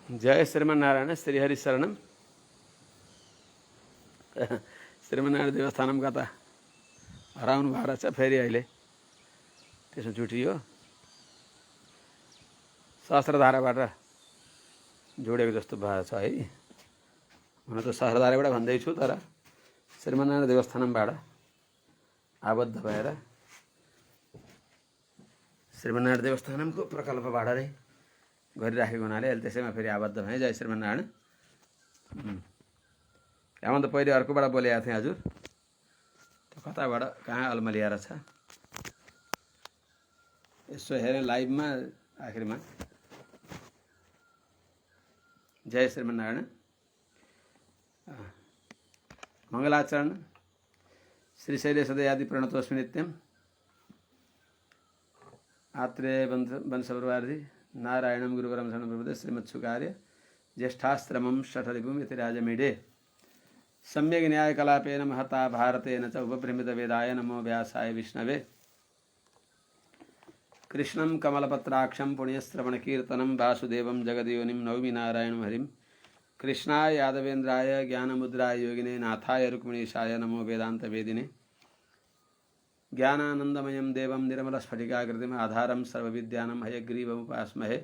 जय श्रीमन्नारायण श्रीहरि शरणम। श्रीमन्नारायण देवस्थानमका त हराउनु भएको रहेछ, फेरि अहिले त्यसो जुटियो। सहस्रधाराबाट जोडेको जस्तो भएको छ है। हुन त सहस्रधाराबाट भन्दैछु, तर श्रीमन्नारायण देवस्थानमबाट आबद्ध भएर श्रीमन्नारायण देवस्थानमको प्रकल्पबाट नै गरिराखेको हुनाले अहिले त्यसैमा फेरि आबद्ध भएँ। जय श्रीमन्नारायण। यहाँ त पहिले अर्कोबाट बोलेको थिएँ हजुर, त्यो कताबाट कहाँ अल्मलिएर छ यसो हेरेँ लाइभमा आखिरमा। जय श्रीमन्नारायण। मङ्गलाचरण श्री शैलेश सदयादि प्रणतोस्मि नित्यम। आत्रेय वंशप्रवार्धि नारायणं गुरुवरं शरणं प्रपद्ये। श्रीमत्सुकार्य ज्येष्ठाश्रमं शठरिपुं यतिराजमीडे। सम्यक् न्यायकलापेन महता भारतेन च उपबृंहितवेदाय नमो व्यासाय विष्णवे। कृष्णं कमलपत्राक्षं पुण्यश्रवणकीर्तनं वासुदेवं जगद्योनिं नौमि नारायणं हरिं। कृष्णाय यादवेन्द्राय ज्ञानमुद्राय योगिने नाथाय रुक्मिणीशाय नमो वेदान्तवेदिने। ज्ञानानन्दमयं देवं निर्मलस्फटिकाकृतिम् आधारं सर्वविद्यानां हयग्रीवमुपास्महे।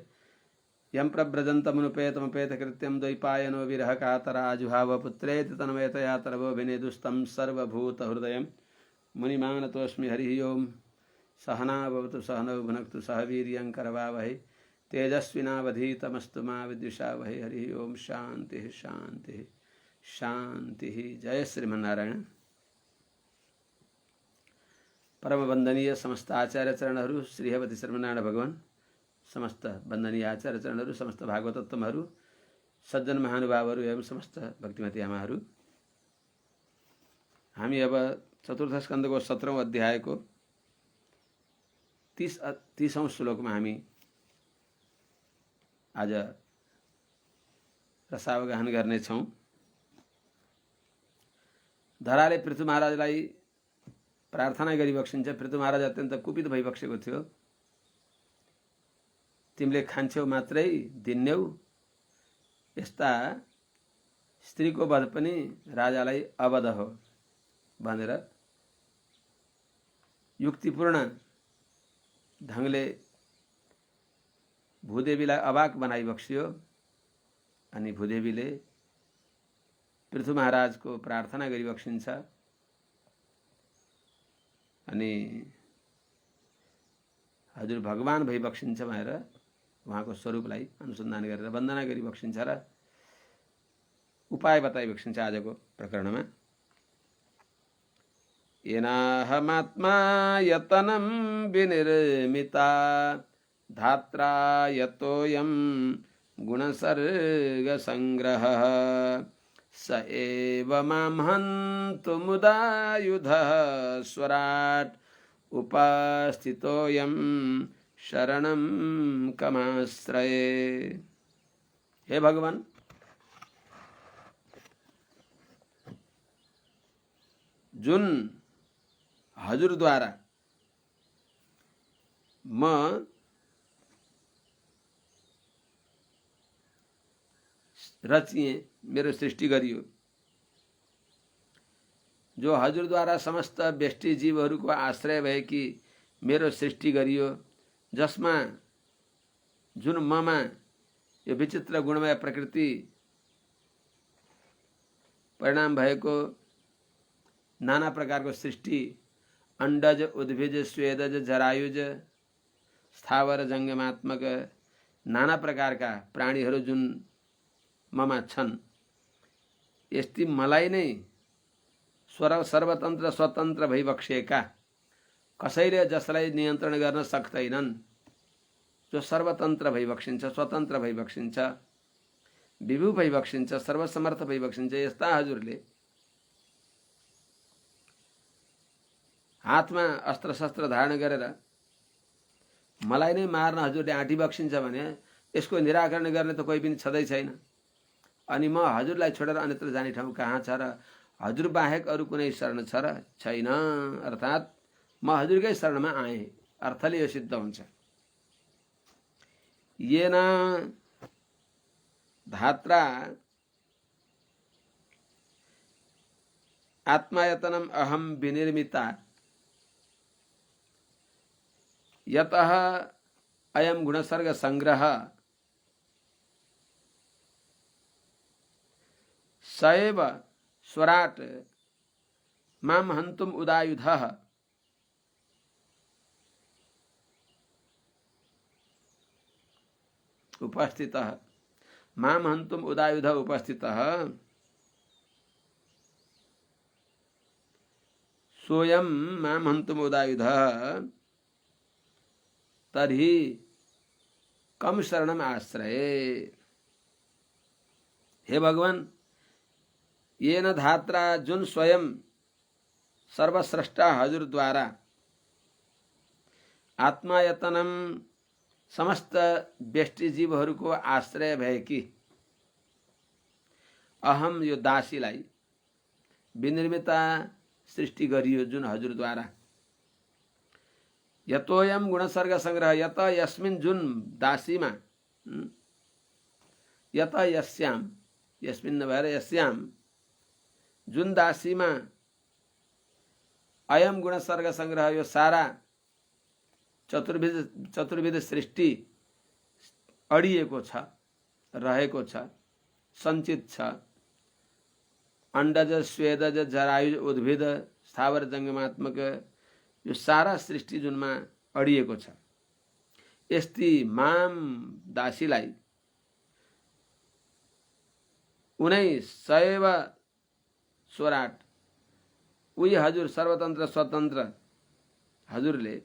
यं प्रव्रजन्तमनुपेतमपेतकृत्यं द्वैपायनो विरहकातराजुहाव पुत्रेति तन्मयतया तरवोऽभिनेदुस्तं सर्वभूतहृदयं मुनिमानतोऽस्मि। हरिः ओं। सहना भवतु सहनौ भुनक्तु सह वीर्यं करवावहै। तेजस्विनावधीतमस्तु मा विद्विषावहै। हरिः ओं। शान्तिः शान्तिः शान्तिः। जय श्रीमन्नारायण। परम वंदनीय समस्त आचार्य चरणहरू श्रीहवती श्रीमन्नारायण भगवान, समस्त वंदनीय आचार्य चरणहरू, समस्त भागवतोत्तमहरू, सज्जन महानुभावहरू एवं समस्त भक्तिमती आमाहरू, हामी अब चतुर्थ स्कन्धको 17औं अध्यायको 30औं श्लोकमा हामी आज रसावगाहन गर्नेछौँ। धराले पृथु महाराजलाई प्रार्थना गरिबक्सिन्छ। पृथु महाराज अत्यन्त कुपित भइबक्सेको थियो। तिमीले खान्छौ मात्रै दिन्यौ, यस्ता स्त्रीको वध पनि राजालाई अवध हो भनेर युक्तिपूर्ण ढङ्गले भूदेवीलाई अवाक बनाइबक्सियो। अनि भूदेवीले पृथु महाराजको प्रार्थना गरिबक्सिन्छ। अनि हजुर भगवान भइबक्सिन्छ भनेर उहाँको स्वरूपलाई अनुसन्धान गरेर वन्दना गरिबक्सिन्छ र उपाय बताइबक्सिन्छ आजको प्रकरणमा। येनाहमात्मा यतनं विनिर्मिता धात्रा यतोऽयं गुणसर्गसंग्रहः स एव मां हन्तुमुदायुधः स्वराट् उपस्थितोऽयं शरणं कमाश्रये। हे भगवान, जुन हजुरद्वारा म रचिए, मेरो सृष्टि गरियो, जो हजुरद्वारा समस्त व्यष्टि जीवहरूको आश्रय भएकी मेरो सृष्टि गरियो, जसमा जुन ममा यो विचित्र गुणमय प्रकृति परिणाम भएको नाना प्रकारको सृष्टि, अंडज उद्भिज स्वेदज जरायुज स्थावर जंगमात्मक नाना प्रकारका प्राणीहरू जुन ममा छन्, यस्ती मलाई नै सर्वतन्त्र स्वतन्त्र भइबक्सेका, कसैले जसलाई नियन्त्रण गर्न सक्दैनन्, जो सर्वतन्त्र भइबक्सिन्छ, स्वतन्त्र भइबक्सिन्छ, विभु भइबक्सिन्छ, सर्वसमर्थ भइबक्सिन्छ, यस्ता हजुरले हातमा अस्त्र शस्त्र धारण गरेर मलाई नै मार्न हजुरले आँटी बक्सिन्छ भने यसको निराकरण गर्ने त कोही पनि छँदै छैन। अनि म हजुरलाई छोडेर अन्यत्र जाने ठाउँ कहाँ छ र हजुर बाहेक अरू कुनै शरण छ र छैन। अर्थात् म हजुरकै शरणमा आएँ। अर्थले यो सिद्ध हुन्छ। येन धात्रा आत्मायतनम अहम विनिर्मिता यतः अयम गुणसर्ग संग्रह सएव स्वराट माम हन्तुम उदायुधः उपस्थितः माम हन्तुम उदायुधः उपस्थितः सोयम माम हन्तुम उदायुधः तर्हि कम शरणम आश्रये। हे भगवान, ये न धात्रा जुन स्वयं सर्वस्रष्टा हजुर द्वारा आत्मायतनम समस्त व्यष्टि जीवहरूको आश्रय भएकी अहम यो दासीलाई विनिर्मिता सृष्टि गरियो जुन हजुरद्वारा। यतोयम गुणसर्ग संग्रह यत यस्मिन जुन दासीमा यत यस्याम यस्मिन नभएर यस्याम जुन दासीमा अयम गुणसर्ग संग्रह यो सारा चतुर्विध सृष्टि अडिएको छ, रहेको छ, सञ्चित छ। अंडज स्वेदज जरायुज उद्भिद स्थावर जंगमात्मक यो सारा सृष्टि जुनमा अडिएको छ। यस्ती माम दासीलाई उनै सैव स्वराट उही हजुर सर्वतन्त्र स्वतन्त्र हजुरले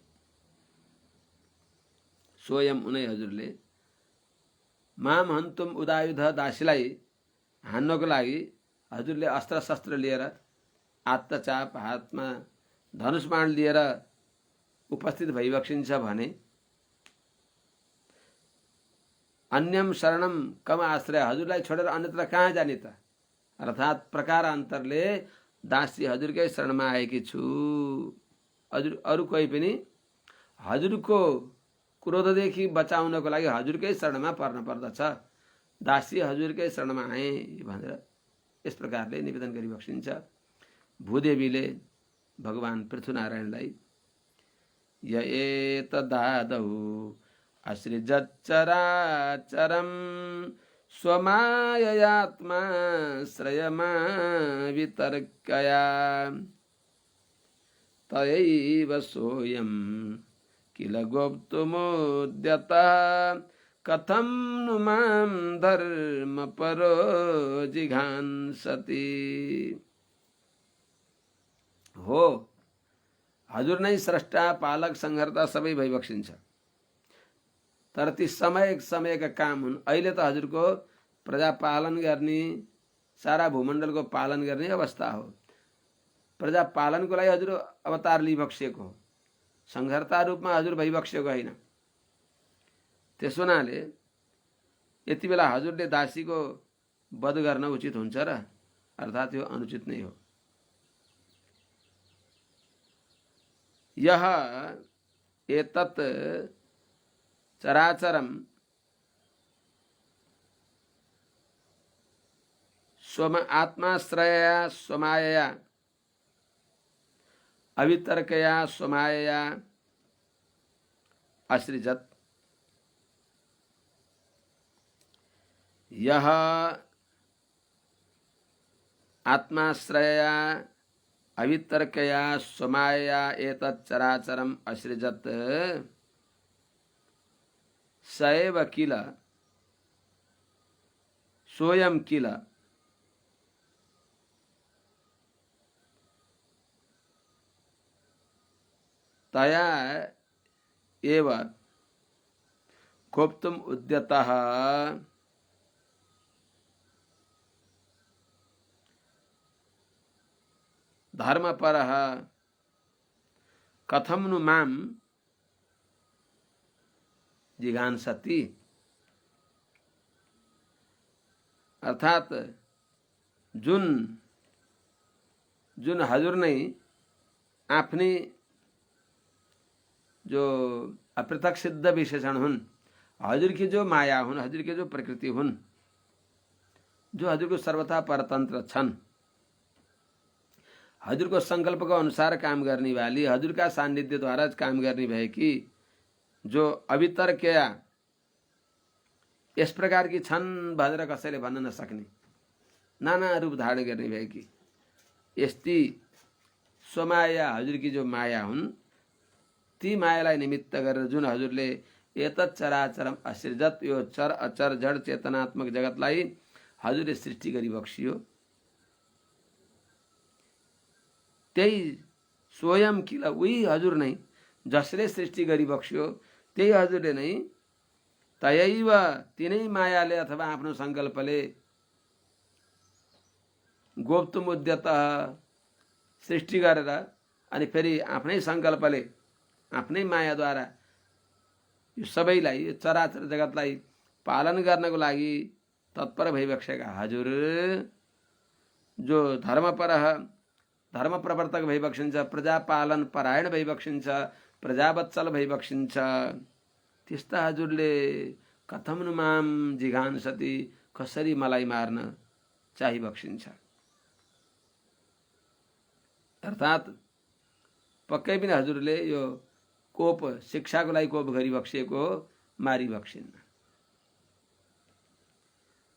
स्वयं उनै हजुरले माम हन्तुम उदायुध दासीलाई हान्नको लागि हजुरले अस्त्र शस्त्र लिएर आत्तचाप हातमा धनुष बाण लिएर उपस्थित भइबक्सिन्छ भने अन्यम शरणम कम आश्रय हजुरलाई छोडेर अन्यत्र कहाँ जाने त। अर्थात् प्रकारान्तरले दासी हजुरकै शरणमा आएकी छु। हजुर अरू कोही पनि हजुरको क्रोधदेखि बचाउनको लागि हजुरकै शरणमा पर्न पर्दछ। दासी हजुरकै शरणमा आए भनेर यस प्रकारले निवेदन गरिबक्सिन्छ। भूदेवीले भगवान पृथुनारायणलाई य एतदादौ असृजच्चराचरं स्वमाययात्मा श्रयमा वितर्कया तयैव सोऽयं किल गोप्तुमुद्यतः कथं नु मां धर्मपरो जिघांसति। हो, हजुर नै स्रष्टा पालक संहर्ता सबै भइबक्सिन्छ। तर ती समयका काम हुन्। अहिले त हजुरको प्रजा पालन गर्ने, सारा भूमण्डलको पालन गर्ने अवस्था हो। प्रजा पालनको लागि हजुर अवतार लिइबक्सिएको हो, संहर्ता रूपमा हजुर भइबक्सिएको होइन। त्यसो हुनाले यति बेला हजुरले दासीको वध गर्न उचित हुन्छ र? अर्थात् यो अनुचित नै हो। यह एतत् चराचरम स्वम आत्माश्रयया स्वमायया अवितर्कया स्वमायया असृजत्। यह आत्माश्रयया अवितर्कया स्वमायया एतत् चराचरम असृजत् सएव किल सोऽयं किल तया एव गोप्तुम उद्यतः धर्मपरः कथं नु मां जिघांसति। अर्थात जुन जुन हजुर नै आफ्नै जो अपृथक सिद्ध विशेषण हुन्, हजुर की जो माया हुन्, हजुर की जो प्रकृति हुन्, जो हजुर को सर्वथा परतन्त्र छन्, हजुर को संकल्प को अनुसार काम गर्ने वाली, हजुर का सान्निध्य द्वारा काम गर्ने भएकी जो अवितर्कया यस प्रकार की छन् भनेर कसैले भन्न नसक्ने नाना रूप धारण गर्ने भएकी यस्ती स्वमाया हजुर की जो माया हुन्, ती मायालाई निमित्त गरेर जुन हजुरले एतत् चराचरम असृजत, यो चर अचर जड चेतनात्मक जगतलाई हजुरले सृष्टि गरी बक्सियो, त्यही स्वयं किला उही हजुर नै जसले सृष्टि गरी बक्सियो, त्यही हजुरले नै तयैव तिनै मायाले अथवा आफ्नो संकल्पले गोप्तमुद्यतः सृष्टि गरेर अनि फेरि आफ्नै संकल्पले आफ्नै मायाद्वारा यो सबैलाई, यो चराचर जगतलाई पालन गर्नको लागि तत्पर भइबक्सेका हजुर जो धर्म प्रवर्तक भइबक्सिन्छ, प्रजापालन परायण भइबक्सिन्छ, प्रजावत्सल भइबक्सिन्छ, त्यस्ता हजुरले कथम नु माम जिघांसति, कसरी मलाई मार्न चाहिबक्सिन्छ। अर्थात् पक्कै पनि हजुरले यो कोप शिक्षाको लागि कोप गरिबक्सिएको मारिबक्सिन्न।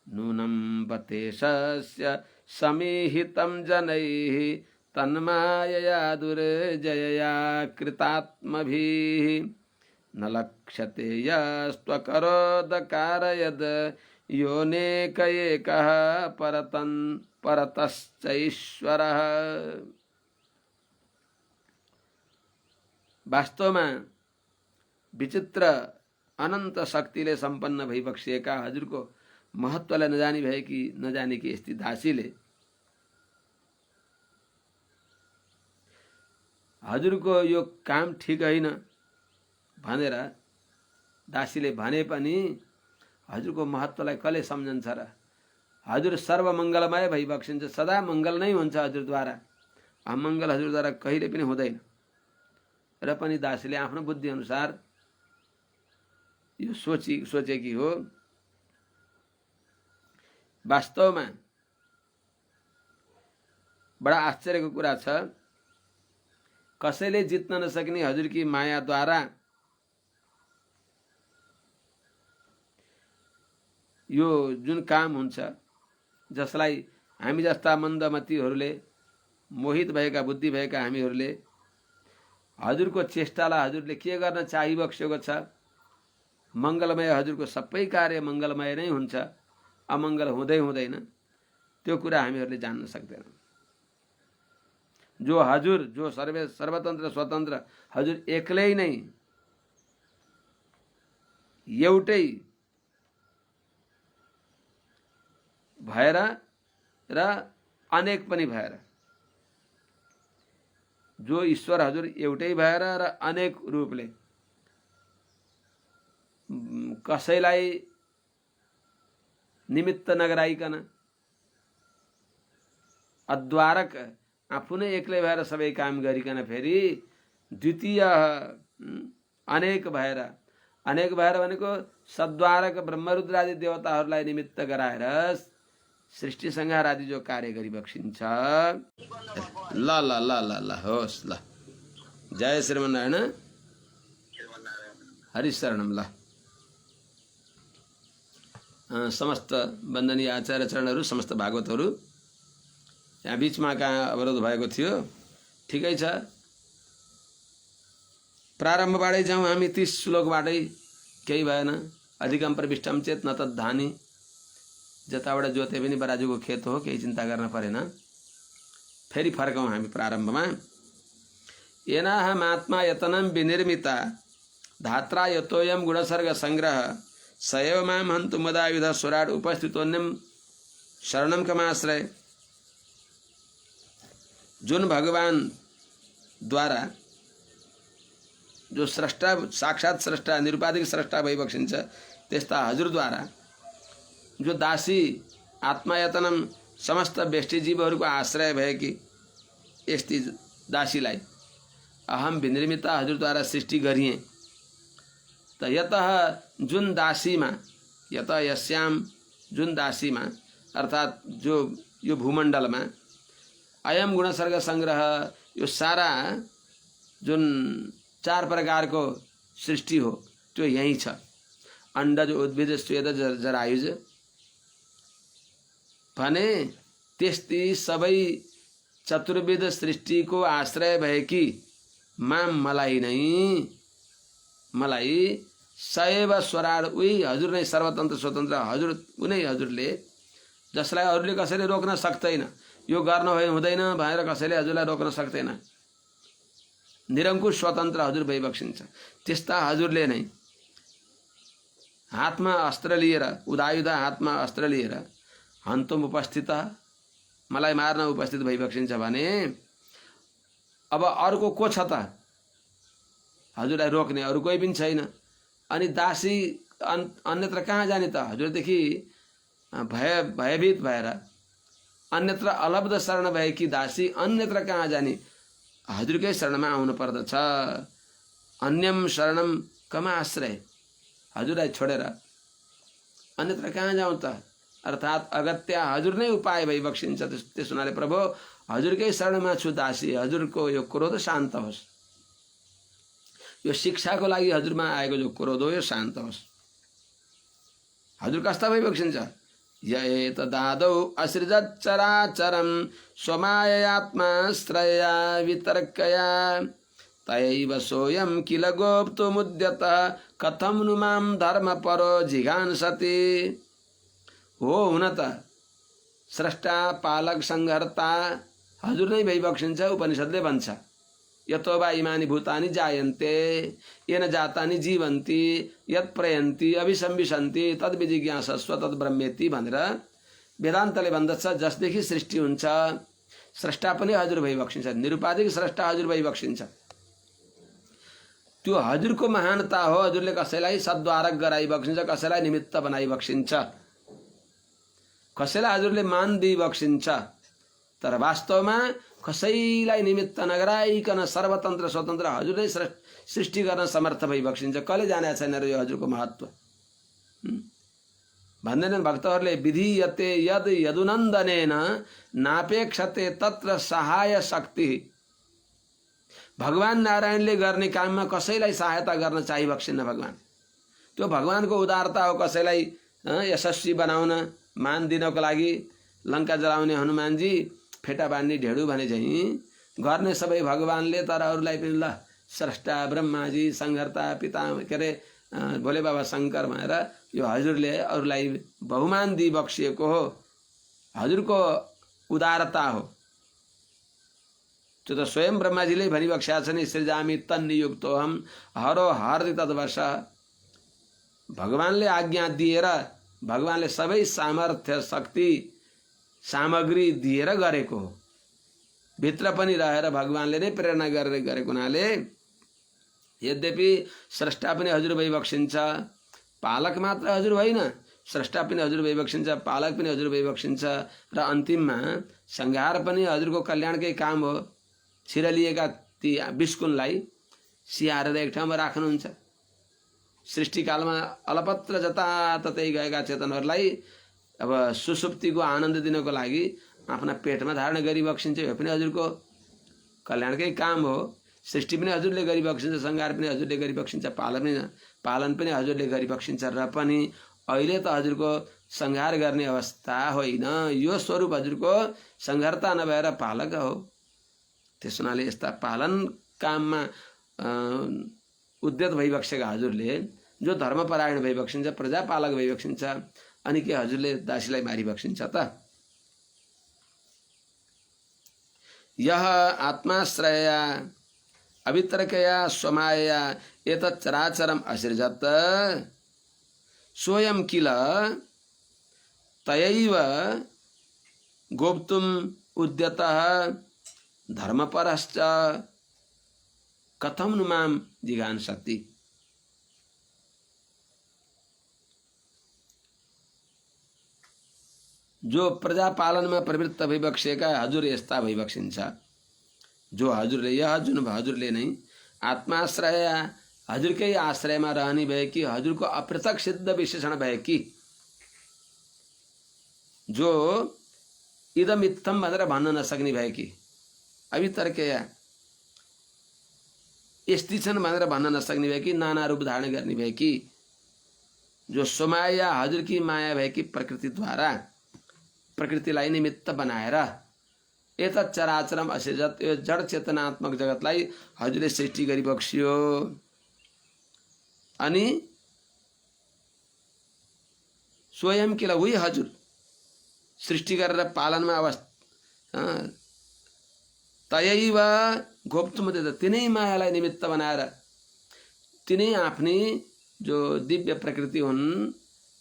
नूनं बतेशस्य समीहितं जनैः तन्मायया दुर्जयया कृतात्मभिः न लक्ष्यते यस्त्वकरोदकारयद् योनेक एकः परतश्चैश्वरः। वास्तवमा विचित्र अनन्त शक्तिले सम्पन्न भइबक्सिएका हजुरको महत्त्वलाई नजानेकी यस्ती दासीले हजुरको यो काम ठिक होइन भनेर दासीले भने पनि हजुरको महत्त्वलाई कसले सम्झन्छ र? हजुर सर्वमङ्गलमय भइबक्सिन्छ, सदा मङ्गल नै हुन्छ हजुरद्वारा, अमङ्गल हजुरद्वारा कहिले पनि हुँदैन। र पनि दासीले आफ्नो बुद्धि अनुसार यो सोचेकी हो। वास्तवमा बडा आश्चर्यको कुरा छ, कसैले जित्न नसक्ने हजुर की मायाद्वारा यो जुन काम हुन्छ, जसलाई हामी जस्ता मन्दमतीहरूले, मोहित भएका बुद्धि भएका हामीहरूले हजुरको चेष्टालाई हजुरले के गर्न चाहिबक्सेको छ, मङ्गलमय हजुरको सबै कार्य मङ्गलमय नै हुन्छ, अमङ्गल हुँदैन, त्यो कुरा हामीहरूले जान्न सक्दैनौँ। जो हजुर जो सर्वतन्त्र स्वतन्त्र हजुर एक्लै नै एउटै भएर र अनेक पनि भएर, जो ईश्वर हजुर एउटै भएर र अनेक रूपले कसैलाई निमित्त नगराइकन अद्वारक आफू नै एक्लै भएर सबै काम गरिकन फेरि द्वितीय अनेक भएर भनेको सद्वारक ब्रह्मरुद्रादि देवताहरूलाई निमित्त गराएर सृष्टि संहार आदि जो कार्य गरिबक्सिन्छ। ल ल ल ल ल होस् ल। जय श्रीमन्नारायण, हरिशरणम। ल समस्त वन्दनीय आचार्य चरणहरू, समस्त भागवतहरू, यहाँ बीचमा कहाँ अवरोध भएको थियो, ठिकै छ, प्रारम्भबाटै जाउँ हामी। 30 श्लोकबाटै केही भएन। अधिकम प्रविष्टम चेत न तद्धानी, जताबाट जोते पनि बराजुको खेत हो, केही चिन्ता गर्न परेन। फेरि फर्कौँ हामी प्रारम्भमा। येनाहमात्मा यतनं विनिर्मिता धात्रा यतोयम गुणसर्ग संग्रह सएव माम हन्तु मदायुध सुराट उपस्थितोन्यम शरणम कमाश्रय। जुन भगवान द्वारा जो स्रष्टा, साक्षात स्रष्टा, निरुपाधिक स्रष्टा भइबक्सिन्छ, त्यस्ता हजुरद्वारा जो दासी आत्मायतनम समस्त व्यष्टि जीवहरूको आश्रय भएकी यस्ती दासीलाई अहम विनिर्मिता हजुरद्वारा सृष्टि गरिएँ त यतः जुन दासीमा यत यस्याम जुन दासीमा अर्थात जो यो भूमण्डलमा अयम गुणसर्ग संग्रह यो सारा जुन 4 प्रकारको सृष्टि हो त्यो यही छ। अंडज उद्भिद स्वेद जरायुज भने त्यस्ती सबै चतुर्विध सृष्टिको आश्रय भएकी मलाई सैव स्वराड उही हजुर नै सर्वतन्त्र स्वतन्त्र हजुर उनै हजुरले जसलाई अरूले कसैले रोक्न सक्दैन, यो गर्न हुँदैन भनेर कसैले हजुरलाई रोक्न सक्दैन, निरङ्कुश स्वतन्त्र हजुर भइबक्सिन्छ। त्यस्ता हजुरले नै हातमा अस्त्र लिएर उदायुध हातमा अस्त्र लिएर हन्तुम उपस्थित मलाई मार्न उपस्थित भइबक्सिन्छ भने अब अर्को को छ त हजुरलाई रोक्ने? अरू कोही पनि छैन। अनि दासी अन्यत्र कहाँ जाने त? हजुरदेखि भयभीत भएर अन्यत्र अलब्ध शरण भएकी दासी अन्यत्र कहाँ जाने? हजुरकै शरणमा आउनु पर्दछ। अन्यम शरणम कमा आश्रय, हजुरलाई छोडेर अन्यत्र कहाँ जाउँ त? अर्थात अगत्य हजुर नै उपाय भइबक्सिन्छ। त्यस हुनाले प्रभु हजुरकै शरणमा छु दासी, हजुरको यो क्रोध शान्त होस्। यो शिक्षाको लागि हजुरमा आएको जो क्रोध हो यो शान्त होस्। हजुर कस्ता भइबक्सिन्छ? य तदादौ असृजत चराचरम स्वमायात्माश्रया वितर्कया तयैव सोऽयं किल गोप्तुमुद्यतः कथं नु मां धर्मपरो जिघांसति। हो हुन त स्रष्टा पालक संहर्ता हजुर नै भइबक्सिन्छ। उपनिषदले भन्छ यतो वा इमानि भूतानि जायन्ते येन जातानि जीवन्ति यत् प्रयन्ति अभिसंविशन्ति तद् विजिज्ञासस्व तद् ब्रह्मेति भनेर वेदान्तले भन्दछ। जसदेखि सृष्टि हुन्छ स्रष्टा पनि हजुर भइबक्सिन्छ, निरुपाधिक स्रष्टा हजुर भइबक्सिन्छ। त्यो हजुरको महानता हो। हजुरले कसैलाई सद्वारक गराइबक्सिन्छ, कसैलाई निमित्त बनाइबक्सिन्छ, कसैलाई हजुरले मान दिइबक्सिन्छ। तर वास्तवमा कसैलाई निमित्त नगराइकन सर्वतन्त्र स्वतन्त्र हजुरले सृष्टि गर्न समर्थ भइबक्सिन्छ। कसले जाने छैन र यो हजुरको महत्व? भन्दैनन् भक्तहरूले विधीयते यद यदुनन्दनेन नापेक्षते तत्र सहाय शक्ति। भगवान नारायणले गर्ने काममा कसैलाई सहायता गर्न चाहिबक्सिन्न भगवान। त्यो भगवानको उदारता हो। कसैलाई यशस्वी बनाउन मान दिनको लागि लङ्का जलाउने हनुमानजी फेटा बाँध्ने ढेडु भने चाहिँ गर्ने सबै भगवानले, तर अरूलाई पनि ल स्रष्टा ब्रह्माजी संहर्ता पिता के अरे भोले बाबा शङ्कर भनेर यो हजुरले अरूलाई बहुमान दिइबक्सिएको हो। हजुरको उदारता हो। त्यो त स्वयं ब्रह्माजीले भनिबक्सेका छन् सृजामि तन्नियुक्तोऽहम् हरो हर्दि तद्वश। भगवानले आज्ञा दिएर भगवानले सबै सामर्थ्य शक्ति सामग्री दिएर गरेको हो। भित्र पनि रहेर भगवानले नै प्रेरणा गरेर गरेको हुनाले यद्यपि स्रष्टा पनि हजुर भइबक्सिन्छ, पालक मात्र हजुर होइन, स्रष्टा पनि हजुर भइबक्सिन्छ, पालक पनि हजुर भइबक्सिन्छ र अन्तिममा संहार पनि हजुरको कल्याणकै काम हो। छिरलिएका ती विस्कुनलाई सिहारेर एक ठाउँमा राख्नुहुन्छ। सृष्टिकालमा अलपत्र जताततै गएका चेतनहरूलाई अब सुसुप्तिको आनन्द दिनको लागि आफ्ना पेटमा धारण गरिबक्सिन्छ। यो पनि हजुरको कल्याणकै काम हो। सृष्टि पनि हजुरले गरिबक्सिन्छ, संहार पनि हजुरले गरिबक्सिन्छ, पालन पनि हजुरले गरिबक्सिन्छ। र पनि अहिले त हजुरको संहार गर्ने अवस्था होइन। यो स्वरूप हजुरको संहर्ता नभएर पालक हो। त्यस हुनाले यस्ता पालन काममा उद्यत भइबक्सेका हजुरले जो धर्मपरायण भइबक्सिन्छ, प्रजापालक भइबक्सिन्छ, अनि के हजुरले दासीलाई मारिबक्सिन्छ त? यह आत्माश्रया अवितर्कया स्वमायया एतत् चराचरम असृजत सोऽयं किल तयैव गोप्तुम उद्यतः धर्मपरश्च कथं नु मां जिघांसति। जो प्रजा पालनमा प्रवृत्त भइबक्सेका हजुर यस्ता भइबक्सिन्छ। जो हजुरले यह जुन हजुरले नै आत्माश्रय हजुरकै आश्रयमा रहने भएकी हजुरको अप्रत्यक्ष सिद्ध विशेषण भएकी जो इदम इत्थम भनेर भन्न नसक्ने भएकी अभितर्कया यस्ती छन् भनेर भन्न नसक्ने भएकी नाना रूप धारण गर्ने भएकी जो सोमाया हजुरकी माया भएकी प्रकृतिद्वारा प्रकृतिलाई निमित्त बनाएर यता चराचरम असिजत यो जड चेतनात्मक जगतलाई हजुरले सृष्टि गरी बक्सियो अनि स्वयं केला उही हजुर सृष्टि गरेर पालनमा अवस्था तयैव गोप्तुम तिनै मायालाई निमित्त बनाएर तिनै आफ्नै जो दिव्य प्रकृति हुन्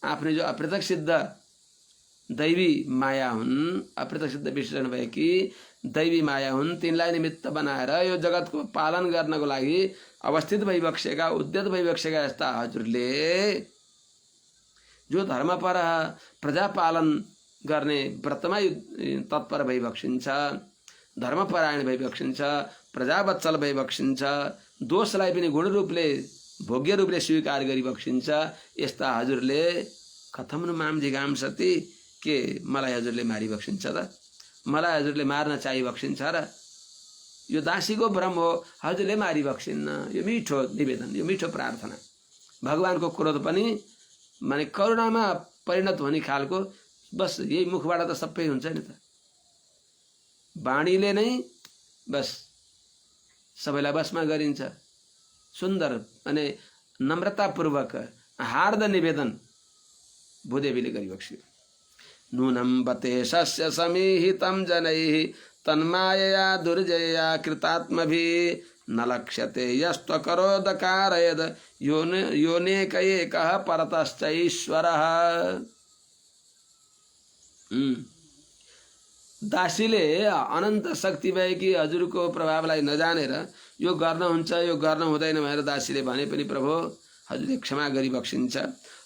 आफ्नै जो अप्रत्यक्ष सिद्ध दैवी माया हुन् अप्रत्यक्ष सिद्ध विशेषण भएकी दैवी माया हुन् तिनलाई निमित्त बनाएर यो जगतको पालन गर्नको लागि अवस्थित भइबक्सेका उद्यत भइबक्सेका यस्ता हजुरले जो धर्मपर प्रजा पालन गर्ने व्रतमा तत्पर भइबक्सिन्छ धर्मपरायण भइबक्सिन्छ प्रजावत्सल भइबक्सिन्छ दोषलाई पनि गुण रूपले भोग्य रूपले स्वीकार गरिबक्सिन्छ यस्ता हजुरले कथम नु माम जिगाम्सति के मलाई हजुरले मारिबक्सिन्छ र मलाई हजुरले मार्न चाहिबक्सिन्छ र यो दासीको भ्रम हो हजुरले मारिबक्सिन्न यो मिठो निवेदन यो मिठो प्रार्थना भगवानको क्रोध पनि माने करुणामा परिणत हुने खालको बस यही मुखबाट त सबै हुन्छ नि त वाणीले नै बस सबैलाई बसमा गरिन्छ सुन्दर अनि नम्रतापूर्वक हार्द निवेदन भूदेवीले गरिबक्स्यो नूनं बतेशस्य समीहितं जनैः तन्मायया दुर्जया कृतात्मभिः न लक्ष्यते यस्त्वकरोदकारयद योनेकैकः परतश्च ईश्वरः। दासीले अनन्त शक्ति भएकी हजुरको प्रभावलाई नजानेर यो गर्न हुन्छ यो गर्न हुँदैन भनेर दासीले भने पनि प्रभु हजुरले क्षमा गरिबक्सिन्छ।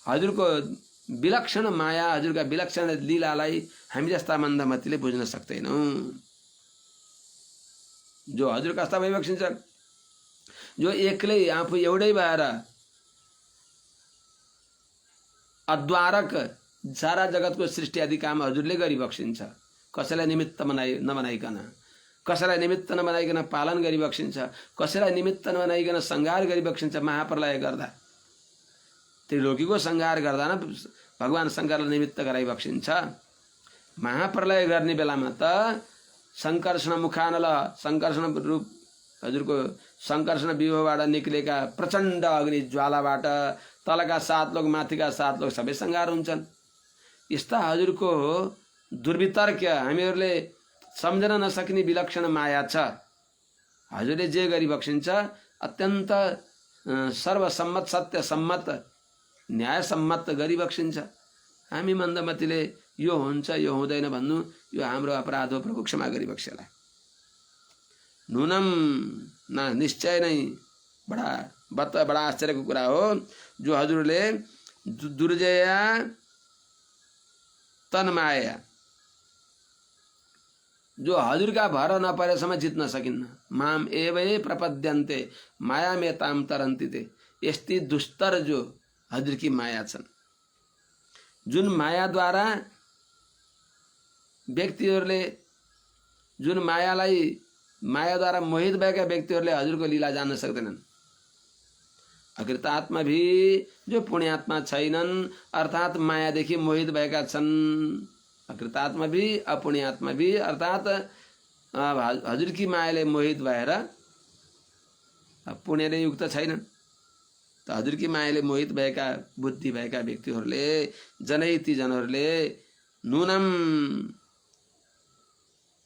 हजुरको विलक्षण माया हजुरका विलक्षण लीलालाई हामी जस्ता मन्दमतीले बुझ्न सक्दैनौँ। जो हजुर कस्ता भइबक्सिन्छ जो एक्लै आफू एउटै भएर अद्वारक सारा जगतको सृष्टि आदि काम हजुरले गरिबक्सिन्छ कसैलाई निमित्त नबनाइकन कसैलाई निमित्त नबनाइकन पालन गरिबक्सिन्छ कसैलाई निमित्त नबनाइकन संहार गरिबक्सिन्छ। महाप्रलय गर्दा त्रिलोकीको संहार गर्दा न भगवान शङ्करलाई निमित्त गराइबक्सिन्छ। महाप्रलय गर्ने बेलामा त संकर्षण मुखानल संकर्षण रूप हजुरको संकर्षण व्यूहबाट निक्लेका प्रचण्ड अग्नि ज्वालाबाट तलका 7 लोक माथिका 7 लोक सबै संहार हुन्छन्। यस्ता हजुरको दुर्वितर्क हामीहरूले सम्झन नसक्ने विलक्षण माया छ। हजुरले जे गरिबक्सिन्छ अत्यन्त सर्वसम्मत सत्य सम्मत न्याय सम्मत गरिबक्सिन्छ। हामी मन्दमतीले यो हुन्छ यो हुँदैन भन्नु यो हाम्रो अपराध हो, प्रभु क्षमा गरिबक्सेला। नूनम न निश्चय नै बडा आश्चर्यको कुरा हो जो हजुरले दुर्जया तन्माया जो हजुरका भर नपरेसम्म जित्न सकिन्न। माम एवै प्रपद्यन्ते माया मेताम तरन्तिते यस्ती दुस्तर जो हजुरकी माया छन् जुन मायाद्वारा व्यक्तिहरूले जुन मायाद्वारा मोहित भएका व्यक्तिहरूले हजुरको लीला जान्न सक्दैनन्। अकृतात्मा भी जो पुण्यात्मा छैनन् अर्थात मायादेखि मोहित भएका छन्। अकृतात्मा भी अपुण्यात्मा भी अर्थात हजुरकी मायाले मोहित भएर पुण्यले युक्त छैनन्। त हजुरकी मायाले मोहित भएका बुद्धि भएका व्यक्तिहरूले जनैती जनहरूले नूनम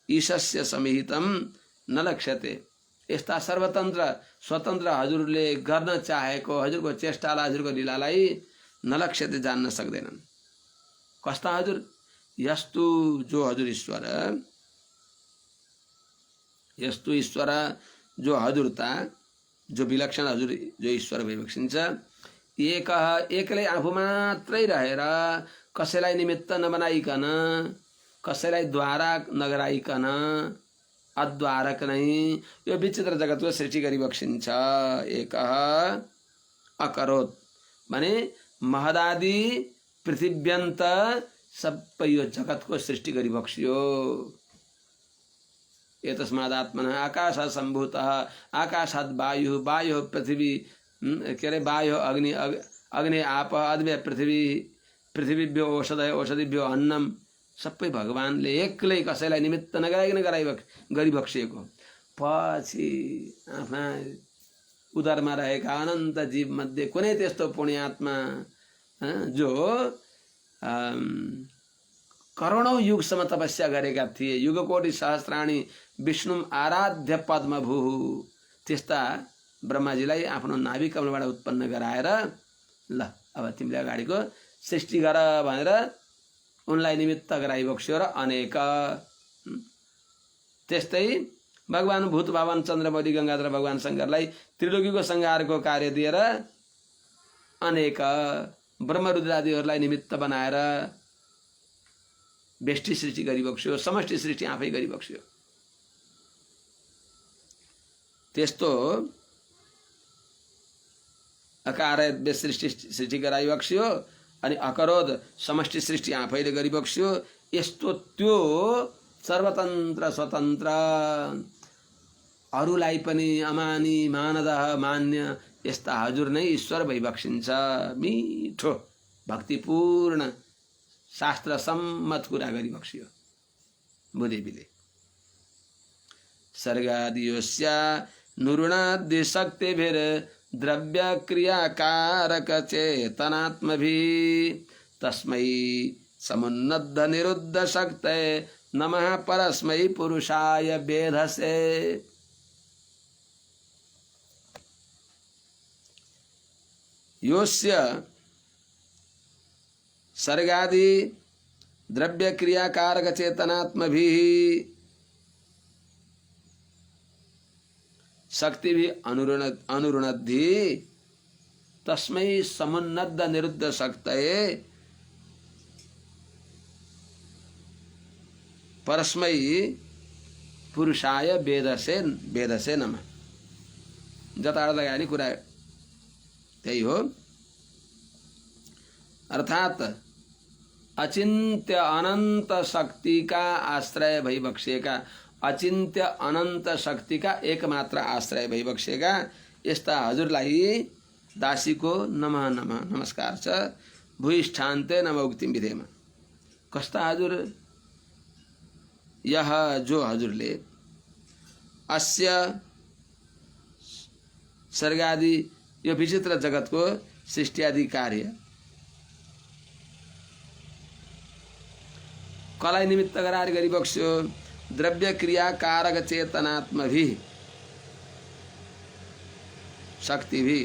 ईशस्य समिहितम न लक्ष्यते यस्ता सर्वतन्त्र स्वतन्त्र हजुरले गर्न चाहेको हजुरको चेष्टालाई हजुरको लीलालाई न लक्ष्यते जान्न सक्दैनन्। कस्ता हजुर यस्तु जो हजुर ईश्वर यस्तु ईश्वर जो हजुरता जो विलक्षण हजुर जो ईश्वर भइबक्सिन्छ एक्लै आफू मात्रै रहेर कसैलाई निमित्त नबनाइकन कसैलाई द्वारा नगराइकन अद्वारक नहीं यो विचित्र जगतको सृष्टि गरिबक्सिन्छ। एकः अकरोत् भने महदादि पृथिव्यन्त सबै यो जगतको सृष्टि गरिबक्सियो। एतस्मादात्मनः आकाशः सम्भूतः आकाशात् वायुः वायुः पृथ्वी के अरे वायुः अग्नि अग्नि आपः अद्भ्य पृथ्वी पृथ्वीभ्यो औषधय औषधिभ्यो अन्नम सबै भगवानले एक्लै कसैलाई निमित्त नगराइकन गरिबक्सिएको। पछि आफ्ना उदरमा रहेका अनन्त जीव मध्ये कुनै त्यस्तो पुण्यात्मा जो करोडौं युगसम्म तपस्या गरेका थिए, युगकोटि सहस्राणी विष्णु आराध्य पद्मभूः, त्यस्ता ब्रह्माजीलाई आफ्नो नाभि कमलबाट उत्पन्न गराएर ल अब तिमीले अगाडिको सृष्टि गर भनेर उनलाई निमित्त गराइबक्स्यो र अनेक। त्यस्तै भगवान भूत भवन चन्द्रमौली गंगाधर भगवान शंकरलाई त्रिलोकीको संहारको कार्य दिएर अनेक ब्रह्मरुद्रादिहरूलाई निमित्त बनाएर व्यष्टि सृष्टि गरिबक्स्यो, समष्टि सृष्टि आफै गरिबक्स्यो। त्यस्तो अकार सृष्टि गराइबक्स्यो अनि अकरोध समष्टि सृष्टि आफैले गरिबक्स्यो। यस्तो त्यो सर्वतन्त्र स्वतन्त्र अरूलाई पनि अमानी मानदह मान्य यस्ता हजुर नै ईश्वर भइबक्सिन्छ। मिठो भक्तिपूर्ण शास्त्र सम्मत कुरा गरिबक्स्यो भूदेवीले। सर्गादियोस्या नुरुणादि शक्तिभिर द्रव्य क्रियाकारक चेतनात्मभिः तस्मै समुन्नद्ध निरुद्ध शक्तये नमः परस्मै पुरुषाय वेधसे। योस्य सर्गादि द्रव्य क्रियाकारक चेतनात्मभिः शक्ति भी अनुरुणद्धि तस्मै समुन्नद्ध निरुद्ध शक्तये परस्मै पुरुषाय वेदसे नमः। जता लगाए नि कुरा त्यही हो। अर्थात अचिन्त्य अनंत शक्ति का आश्रय भइबक्सेका, अचिन्त्य अनंत शक्ति का एकमात्र आश्रय भइबक्सेका यस्ता हजुरलाई दासीको नमः नमः नमस्कार छ। भूइष्ठान्ते नमः उक्तिम विधेमा। कस्ता हजुर? यह जो हजुरले अस्य सर्गादि यो विचित्र जगतको सृष्टि आदि कार्य कलाई निमित्त गराएर गरिबक्स्यो। द्रव्य क्रिया कारक चेतनात्मभिः शक्ति भी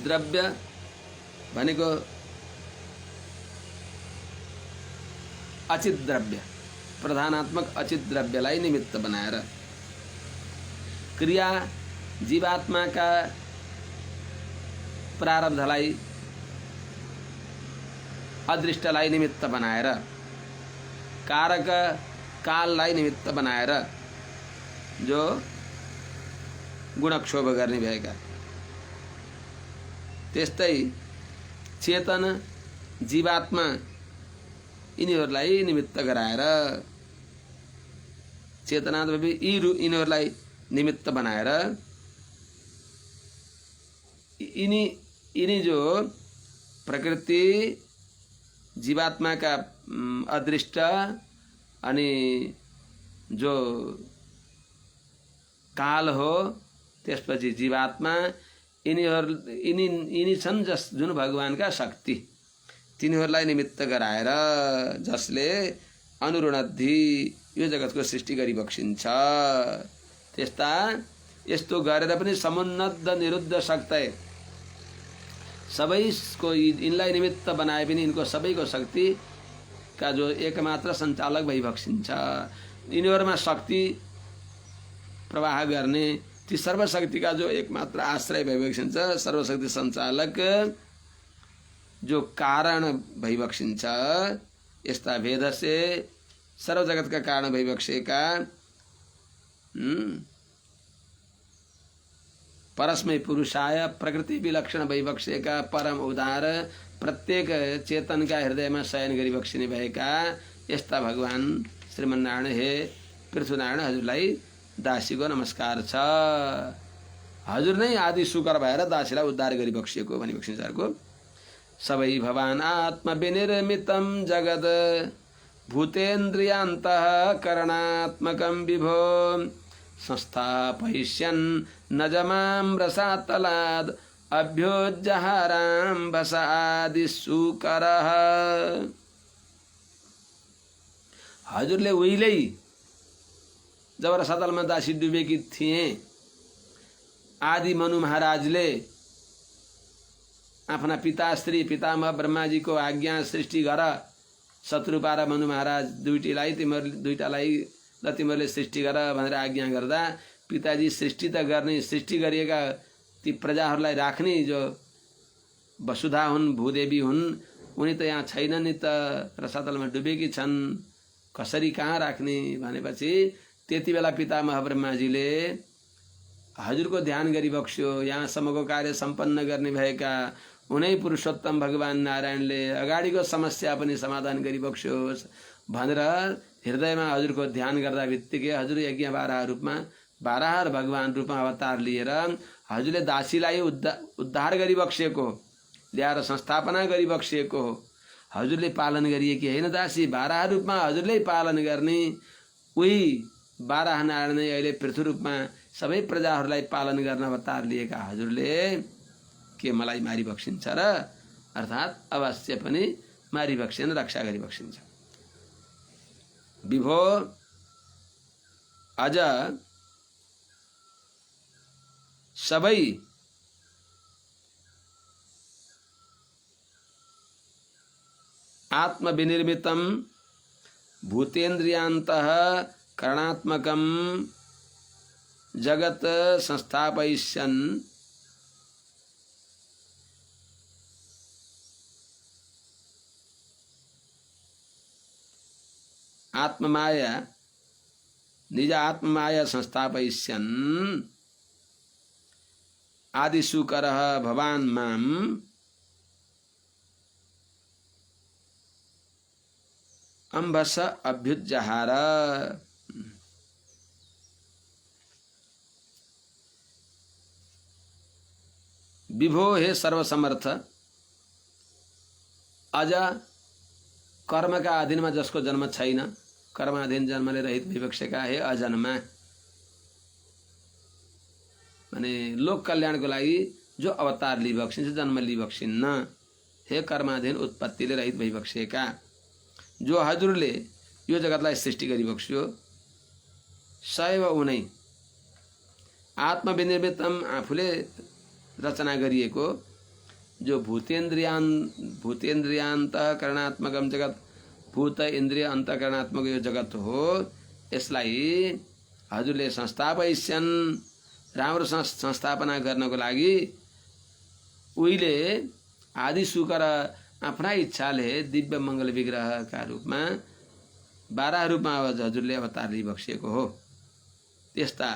द्रव्य भनेको अचित द्रव्य प्रधानात्मक अचित द्रव्यलाई निमित्त बनाएर क्रिया जीवात्मा का प्रारब्धलाई अदृष्टलाई निमित्त बनाएर कारक काललाई निमित्त बनाएर जो गुणक्षोभ गर्ने भएका, त्यस्तै चेतन जीवात्मा यिनीहरूलाई निमित्त गराएर चेतनात्मक यिनीहरूलाई निमित्त बनाएर यिनी जो प्रकृति जीवात्मा का अदृष्ट अनि जो काल हो त्यसपछि जीवात्मा यिनी छन् जुन भगवान का शक्ति तिनीहरूलाई निमित्त गराएर जसले अनुरुणद्धि यो जगतको सृष्टि गरिबक्सिन्छ। त्यस्ता यस्तो गरेर पनि समुन्नद्ध निरुद्ध शक्ति सबैको यिनलाई निमित्त बनाए पनि यिनको सबैको शक्ति का जो एकमात्र सञ्चालक भइबक्सिन्छ। यिनीहरूमा शक्ति प्रवाह गर्ने ती सर्वशक्ति का जो एकमात्र आश्रय भइबक्सिन्छ, सर्वशक्ति सञ्चालक जो कारण भइबक्सिन्छ। यस्ता भेदसे सर्व जगत का कारण भइबक्सेका परस्मै पुरुषाय प्रकृति विलक्षण भइबक्सेका परम उदार प्रत्येक चेतनका हृदयमा शयन गरिबक्सिने भएका यस्ता भगवान श्रीमन्नारायण हे पृथ्वीनारायण हजुरलाई दासीको नमस्कार छ। हजुर नै आदि सुकर भएर दासीलाई उद्धार गरिबक्सिएको भनिबक्सिन्छ अर्को। सबै भवान आत्म विनिर्मितं जगद भूतेन्द्रियान्तः करणात्मकं विभो संस्थापयिष्यन् न जमां रसातलाद् अभ्योज्जहारां भसादि सुकरः। हजुरले उहिल्यै जब रसातलमा दासी डुबेकी थिए आदि मनु महाराजले आफ्ना पिताश्री पितामह ब्रह्माजीको आज्ञा सृष्टि गर शत्रुपा र मनु महाराज दुईटालाई ल तिमीहरूले सृष्टि गर भनेर आज्ञा गर्दा पिताजी सृष्टि त गर्ने सृष्टि गरिएका ती प्रजाहरूलाई राख्ने जो वसुधा हुन् भूदेवी हुन् उनी त यहाँ छैनन् नि त रसातलमा डुबेकी छन् कसरी कहाँ राख्ने भनेपछि त्यति बेला पितामह ब्रह्माजीले हजुरको ध्यान गरिबक्स्यो। यहाँसम्मको कार्य सम्पन्न गर्ने भएका उनै पुरुषोत्तम भगवान नारायणले अगाडिको समस्या पनि समाधान गरिबक्स्योस् भनेर हृदयमा हजुरको ध्यान गर्दा बित्तिकै हजुर यज्ञ बाराह भगवान रूपमा अवतार लिएर हजुरले दासीलाई उद्धार गरिबक्सेको ल्याएर संस्थापना गरिबक्सेको हजुरले पालन गरिएकी होइन दासी बाराह रूपमा हजुरले पालन गर्ने उही बाराह नारायण नै अहिले पृथ्वी रूपमा सबै प्रजाहरूलाई पालन गर्न अवतार लिएका हजुरले के मलाई मारिबक्सिन्छ र अर्थात् अवश्य पनि मारिबक्सिन रक्षा गरिबक्सिन्छ। विभो अझ सबै आत्म विनिर्मितं भूतेन्द्रियान्तः करणात्मकं जगत संस्थापयिष्यन् आत्ममाया निज आत्ममाया संस्थापयिष्यन् आदिशुकरः भवान् माम् अम्भस अभ्युज्जहार। विभो हे सर्वसमर्थ अझ कर्मका अधीनमा जसको जन्म छैन कर्माधीन जन्मले रहित भइबक्सेका हे अजन्मा माने लोक कल्याणको लागि जो अवतार लिइबक्सिन्छ जन्म लिइबक्सिन्न हे कर्माधीन उत्पत्तिले रहित भइबक्सेका जो हजुरले यो जगतलाई सृष्टि गरिबक्स्यो सैव उनै आत्मविनिर्मितम आफूले रचना गरिएको जो भूतेन्द्रियान्त करणात्मकम जगत भूत इन्द्रिय अन्तकरणात्मक यो जगत हो यसलाई हजुरले संस्थापयिष्यन् राम्रो संस्थापना गर्नको लागि उहिले आदि सुकर आफ्ना इच्छाले दिव्य मङ्गल विग्रहका रूपमा बाराह रूपमा हजुरले अवतार लिइबक्सिएको हो। त्यस्ता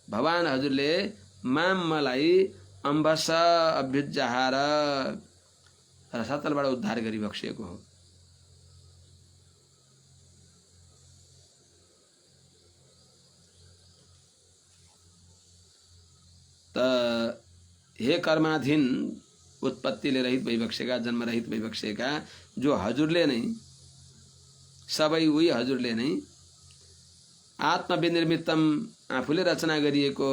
भगवान हजुरले मलाई अम्भस अभ्युज्जहार रसातलबाट उद्धार गरिबक्सिएको हो। त हे कर्माधीन उत्पत्तिले रहित भइबक्सेका जन्म रहित भइबक्सेका जो हजुरले नै सबै उही हजुरले नै आत्मविनिर्मितम आफूले रचना गरिएको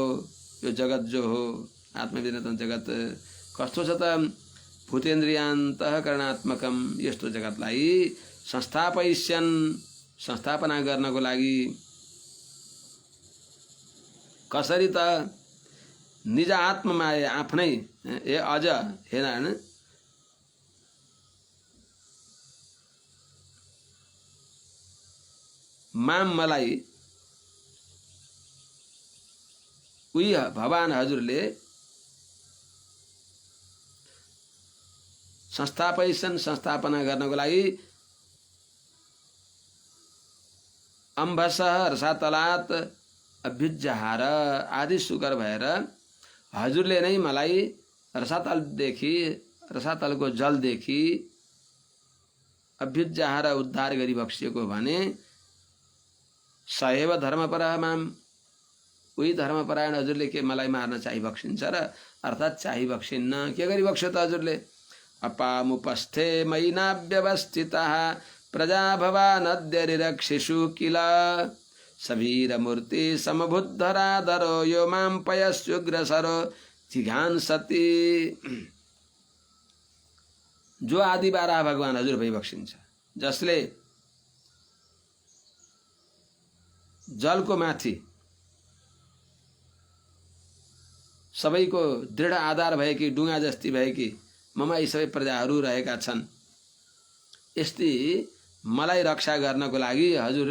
यो जगत जो हो आत्मविनिर्मितम जगत कस्तो छ त भूतेन्द्रियान्तःकरणात्मकम यस्तो जगतलाई संस्थापयिष्यन् संस्थापना गर्नको लागि कसरी त निज आत्ममाया आफ्नै ए अझ हे नारायण माम मलाई उही भगवान हजुरले संस्थापयिष्यन् संस्थापना गर्नको लागि अम्भसः रसातलात् अभ्युज्जहार आदि सुकर भएर हजुरले नै मलाई रसातलको जलदेखि अभ्युज्जहार उद्धार गरी बक्सिएको भने सएव धर्मपरा माम उही धर्मपरायण हजुरले के मलाई मार्न चाहिँ बक्सिन्छ र अर्थात् चाहिँ बक्सिन्न। के गरी बक्स्यो त हजुरले? अपामुपस्थे मैनाव्यवस्थितः प्रजा भवानद्य रिरक्षिषु किल सबीरमूर्ति समबुद्धराधरो यो मां पयस्युग्रसरो जिघांसति। जो आदि बारा भगवान हजुर भई बक्सिन्छ, जसले जलको माथि सबैको दृढ आधार भएकी डुङ्गा जस्ती भएकी ममा यी सबै प्रजाहरू रहेका छन्, यस्ती मलाई रक्षा गर्नको लागि हजुर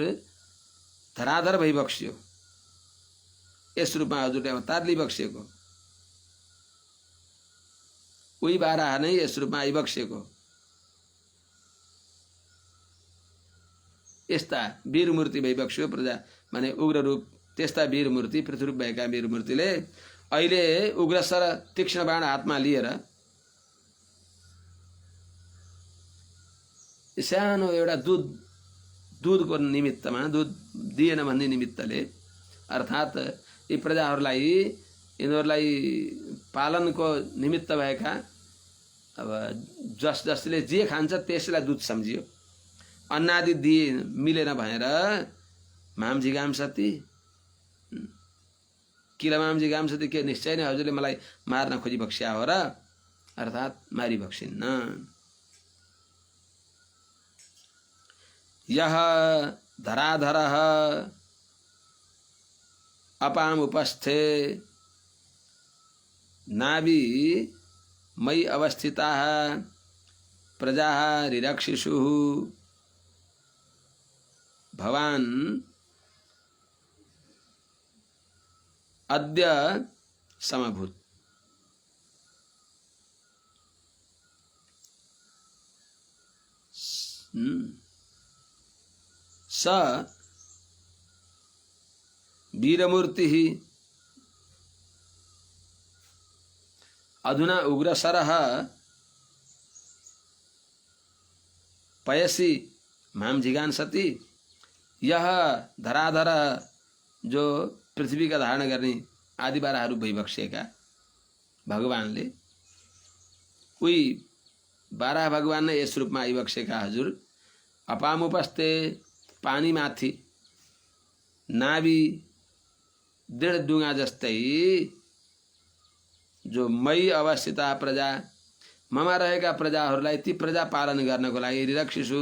धराधर भई बक्सियो। यस रूपमा हजुरले अवतार लिई बक्सिएको, उही बाराह नै यस रूपमा आइबक्सिएको। यस्ता वीर मूर्ति भई बक्सियो प्रजा माने उग्र रूप, त्यस्ता वीर मूर्ति पृथ्वी भएका वीर मूर्तिले अहिले उग्रसर तीक्ष्ण बाण हातमा लिएर सानो एउटा दूधको निमित्तमा, दूध दिएन भन्ने निमित्तले, अर्थात् यी प्रजाहरूलाई यिनीहरूलाई पालनको निमित्त भएका अब जसले जे खान्छ त्यसलाई दूध सम्झियो। अन्नादि दिए मिलेन भनेर माम जिगाम्सति किला माम जिगाम्सति, के निश्चय नै हजुरले मलाई मार्न खोजी बक्स्या हो र, अर्थात् मारी बक्सिन्न। यह धराधरः अपाम उपस्थे नाभि मयि अवस्थिताः प्रजाः रिरक्षिषुः भवान् अद्य समभूत। स वीरमूर्तिः अधुना उग्रसरः पयसि माम जिगांसति। यह धराधर जो पृथ्वी का धारण गर्ने आदि बाराहरू भइबक्सेका भगवानले, उही बारा भगवान नै यस रूपमा आइबक्सेका हजुर अपामुपस्थे पानी माथि नाभि दृढ डुङ्गा जस्तै जो मई अवस्थिता प्रजा ममा रहेका प्रजाहरूलाई ती प्रजा पालन गर्नको लागि रिरक्षिषु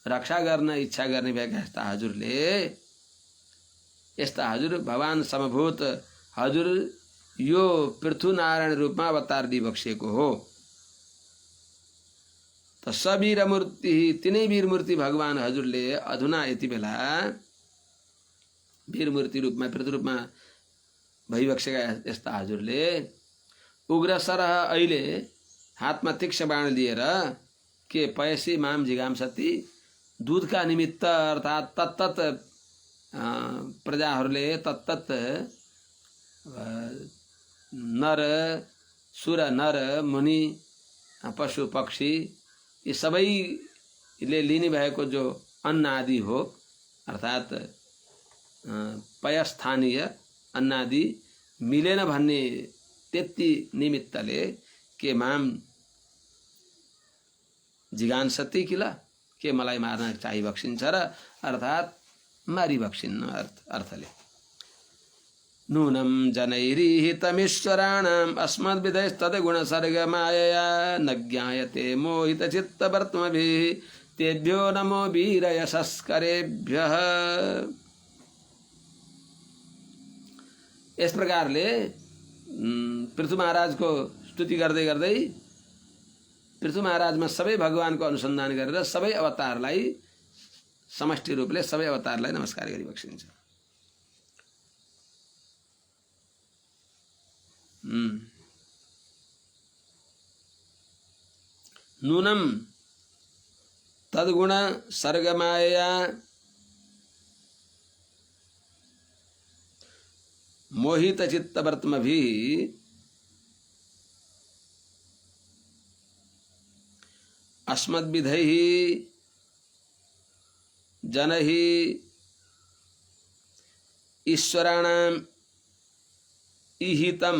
रक्षा गर्न इच्छा गर्ने भएका यस्ता हजुरले, यस्ता हजुर भगवान समभूत हजुर यो पृथुनारायण रूपमा अवतार दिइबक्सिएको हो। त सबीर मूर्ति तिनै वीर मूर्ति भगवान हजुरले अधुना यति बेला वीर मूर्ति रूपमा पृथु रूपमा भइबक्सेका यस्ता हजुरले उग्रसरह अहिले हातमा तीक्ष्ण बाण लिएर के पयसी माम जिगाम्सति दूधका निमित्त अर्थात् तत्तत प्रजाहरूले तत्तत नर सुर नर मुनि पशु पक्षी यी सबैले लिने भएको जो अन्न आदि हो, अर्थात् पयस्थानीय अन्न आदि मिलेन भन्ने त्यति निमित्तले के माम जिगांसति किला, के मलाई मार्न चाहिँ बक्सिन्छ र, अर्थात् मारी बक्सिन्न अर्थले। नूनं जनैरीहितमीश्वराणाम् अस्मद्विधैस्तद्गुणसर्ग मायया न ज्ञायते मोहितचित्तवर्त्मभिः तेभ्यो नमो वीरयशस्करेभ्यः। इस प्रकारले पृथु महाराजको स्तुति गर्दै गर्दै पृथु महाराजमा सबै भगवानको अनुसन्धान गरेर सबै अवतारलाई समष्टि रूपले सबै अवतारलाई नमस्कार गरी बक्सिन्छ। नूनम तद्गुण सर्गमाया मोहित चित्तवर्तम भी अस्मद्विधैः जनैः ईश्वराणाम् ईहितं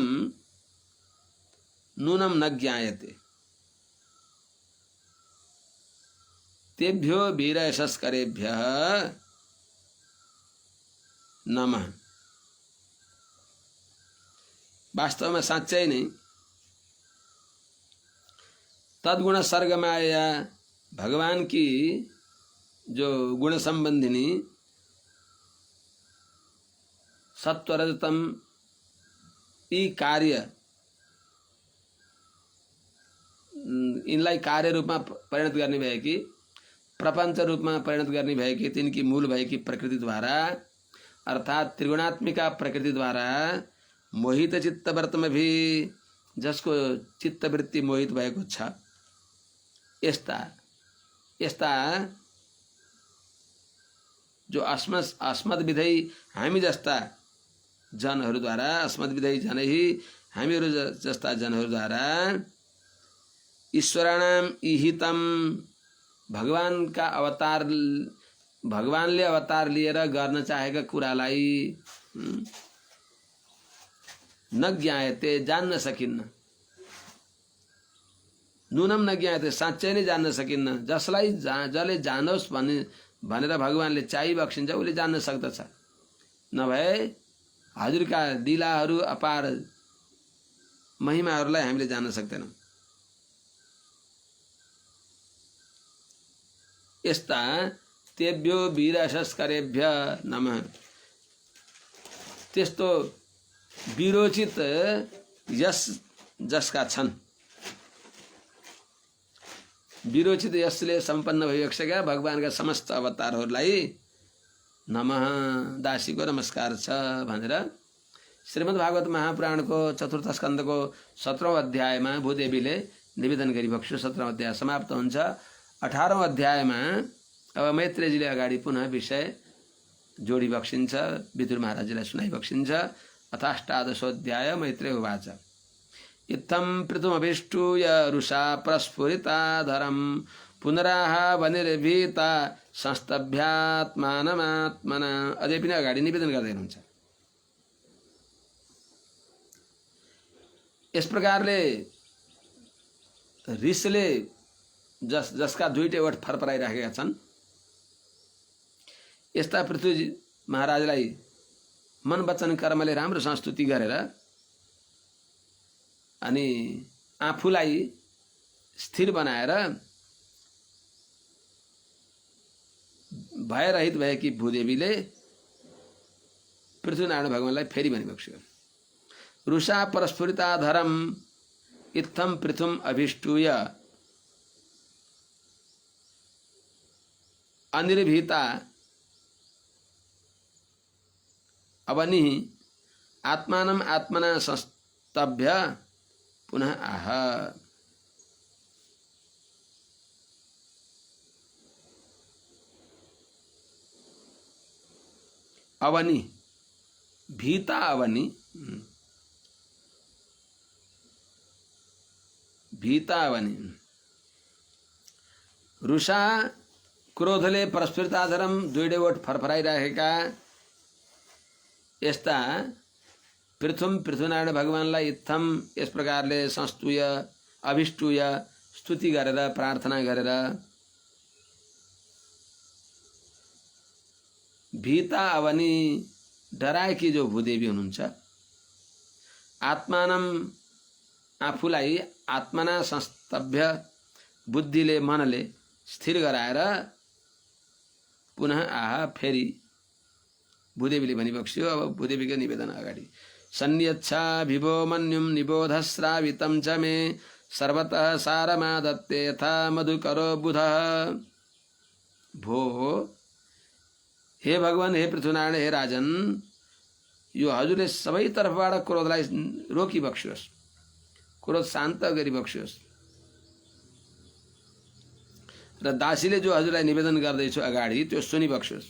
नूनं न ज्ञायते तेभ्यो वीरयशस्करेभ्यः नमः। वास्तव में साच्चै नहीं तद्गुण सर्ग माया भगवान की जो गुण संबंधिनी सत्वरजतम यी कार्य यिनलाई कार्य रूपमा परिणत गर्ने भएकी प्रपञ्च रूपमा परिणत गर्ने भएकी तिनकी मूल भएकी प्रकृतिद्वारा अर्थात त्रिगुणात्मिका प्रकृतिद्वारा मोहित चित्तवर्तम भी जसको चित्तवृत्ति मोहित भएको छ यस्ता यस्ता जो अस्मद्विधै हामी जस्ता जनहरूद्वारा अस्मद्विधै जनै हामीहरू जस्ता जनहरूद्वारा ईश्वराणाम ईहितम भगवानका अवतार भगवानले अवतार लिएर गर्न चाहेका कुरालाई न ज्ञायते जान्न सकिन्न नूनम न ज्ञायते साँच्चै नै जान्न सकिन्न जसलाई जसले जानोस् भनेर भगवानले चाहि बक्सिन्छ उसले जान्न सक्दछ नभए हजुरका लीलाहरू अपार महिमाहरूलाई हामीले जान्न सक्दैनौँ। यस्ता तेभ्यो वीरशस्करेभ्य नमः। त्यस्तो विरोचित यश जसका छन् विरोचित यशले सम्पन्न भइसकेका भगवानका समस्त अवतारहरूलाई नमः दासीको नमस्कार छ भनेर श्रीमद् भागवत महापुराणको चतुर्थ स्कन्धको 17औं अध्यायमा भूदेवीले निवेदन गरिबक्स्यो। 17औं अध्याय समाप्त हुन्छ। 18औं अध्यायमा अब मैत्रेयजीले अगाडि पुनः विषय जोडी बक्सिन्छ, विदुर महाराजलाई सुनाइ बक्सिन्छ। अथाष्टादशोऽध्याय मैत्रेय उवाच इत्थं पृथुमभिष्टूय रुषा प्रस्फुरिताधरं पुनराह वनिर्भीता संस्तभ्यात्मानमात्मना। अझै पनि अगाडि निवेदन गर्दै हुनुहुन्छ। यस प्रकारले ऋषिले जसका दुईटै ओठ फरफराइराखेका छन् यस्ता पृथ्वी महाराजलाई मन वचन कर्मले राम्रोसँग स्तुति गरेर अनि आफूलाई स्थिर बनाएर भयरहित भएकी भूदेवीले पृथ्वीनारायण भगवानलाई फेरि भनिबक्स्यो। रुषा परस्फुरिताधरम इत्थम पृथुम अभिष्टूय अनिर्भीता अवनि आत्मानम आत्मना संस्तभ्य पुनः आह। अवनि भीता अवनि भीता अवनि रुषा क्रोधले परस्फुरिताधरम दुईटै ओठ फरफराइराखेका यस्ता पृथ्वीनारायण भगवानलाई इत्थम यस प्रकारले संस्तुय अभिष्टुय स्तुति गरेर प्रार्थना गरेर भीता अवनि डराएकी जो भूदेवी हुनुहुन्छ आत्मानम आफूलाई आत्मना संस्तभ्य बुद्धिले मनले स्थिर गराएर पुनः आह फेरि भूदेवीले भनिबक्स्यो। अब भूदेवीको निवेदन अगाडि सन्यच्छा विभो मन्युम निबोधश्रावितं च मे सर्वतः सारमादत्ते यथा मधुकरो बुधः। भो हे भगवान, हे पृथ्वीनारायण, हे राजन, यो हजुरले सबै तर्फबाट क्रोधलाई रोकिबक्स्योस्, क्रोध शान्त गरिबक्स्योस् र दासीले जो हजुरलाई निवेदन गर्दैछु अगाडि त्यो सुनिबक्स्योस्।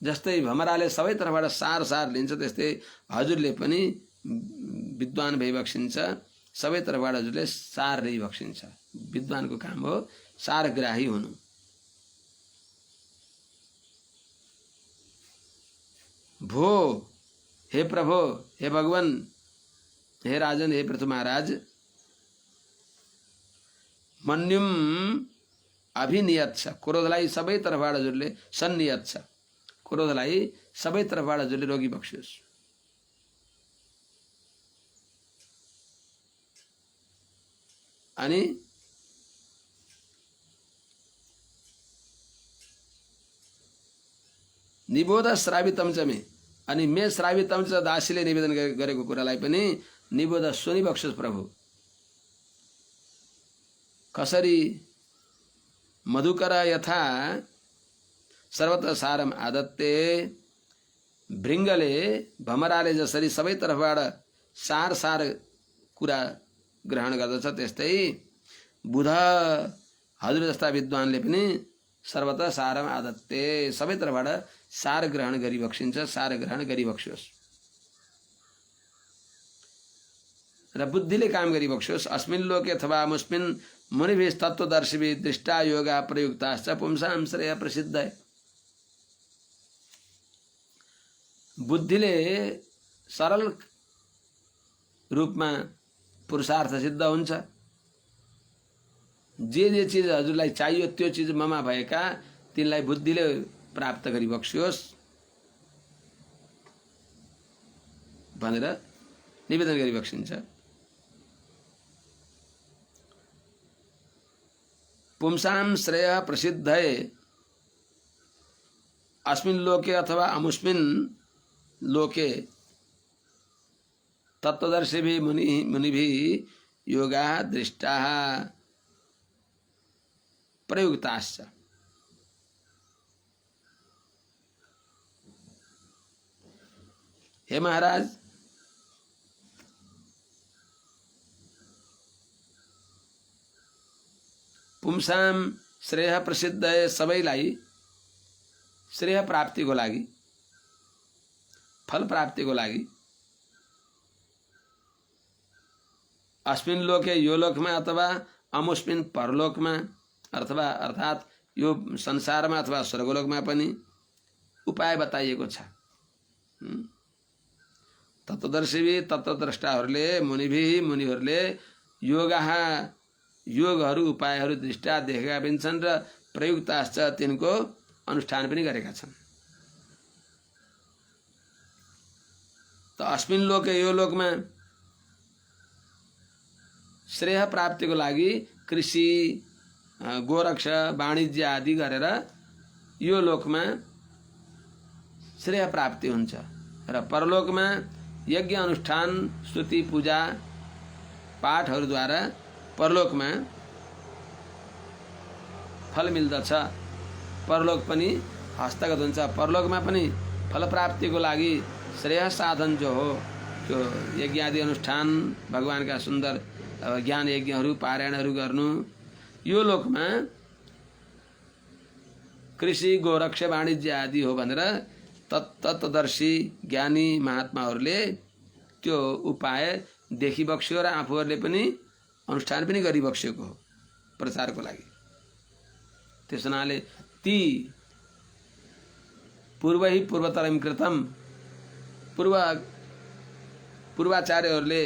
जस्तै भमराले सबै तर्फबाट सार सार लिन्छ त्यस्तै हजुरले पनि विद्वान भइबक्सिन्छ। सबै तर्फबाट हजुरले सार लिइबक्सिन्छ। विद्वानको काम हो सारग्राही हुनु। भो हे प्रभो, हे भगवान, हे राजन, हे पृथु महाराज, मन्युम अभिनियत छ। क्रोधलाई सबै तर्फबाट हजुरले सन्नियत छ। क्रोधलाई सबै तर्फबाट हजुरले रोगी बक्सियोस्। अनि निबोध श्रावितम च मे, अनि मे श्रावितम च दासीले निवेदन गरेको कुरालाई पनि निबोध सुनिबक्सोस् प्रभु। कसरी मधुकर यथा सर्वत्र सारम आदत्ते, भृङ्गले भमराले जसरी सबै तर्फबाट सार सार कुरा ग्रहण गर्दछ त्यस्तै बुध हजुर जस्ता विद्वानले पनि सर्वत्र सारम आदत्ते, सबै तर्फबाट सार ग्रहण गरिबक्सिन्छ। सार ग्रहण गरिबक्सियोस् र बुद्धिले काम गरिबक्सियोस्। अस्मिन् लोके अथवा मुस्मिन् मुनिभिः तत्त्वदर्शिभिः दृष्टा योगा प्रयुक्ताश्च पुंसां श्रेय प्रसिद्ध। बुद्धिले सरल रूपमा पुरुषार्थ सिद्ध हुन्छ। जे चीज हजुरलाई चाहियो त्यो चीज ममा भएका तिनलाई बुद्धिले प्राप्त गरिबक्सियोस् भनेर निवेदन गरिबक्सिन्छ। पुंसां श्रेय प्रसिद्धये अस्मिन् लोके अथवा अमुस्मिन् लोके तत्त्वदर्शिभिः मुनिभिः योगा दृष्टा प्रयुक्ताश्च। हे महाराज, पुंसाम श्रेय प्रसिद्ध है, सबैलाई श्रेय प्राप्तिको लागि, फल प्राप्तिको लागि अस्मिन् लोके यो लोकमा अथवा अमुस्मिन् परलोकमा अथवा अर्थात यो संसारमा अथवा स्वर्गलोकमा पनि उपाय बताइएको छ। तत्त्वदर्शी तत्त्वद्रष्टाहरूले मुनिहरूले योगहरू उपायहरू दृष्टा देखेका पनि छन् र प्रयुक्ताश्च तिनको अनुष्ठान पनि गरेका छन्। त अस्मिन् लोके यो लोकमा श्रेय प्राप्तिको लागि कृषि गोरक्ष वाणिज्य आदि गरेर यो लोकमा श्रेय प्राप्ति हुन्छ र परलोकमा यज्ञ अनुष्ठान स्तुति पूजा पाठहरूद्वारा परलोकमा फल मिल्दछ। परलोक पनि हस्तगत हुन्छ। परलोकमा पनि फल प्राप्तिको लागि श्रेय साधन जो हो त्यो यज्ञ आदि अनुष्ठान, भगवानका सुन्दर ज्ञान यज्ञहरू पारायणहरू गर्नु, यो लोकमा कृषि गोरक्ष वाणिज्य आदि हो भनेर तत्त्वदर्शी ज्ञानी महात्माहरूले त्यो उपाय देखिबक्स्यो र आफूहरूले पनि अनुष्ठान पनि गरिबक्सेको हो प्रचारको लागि। त्यस हुनाले ती पूर्वहि पूर्वतरम कृतम, पूर्वाचार्यहरूले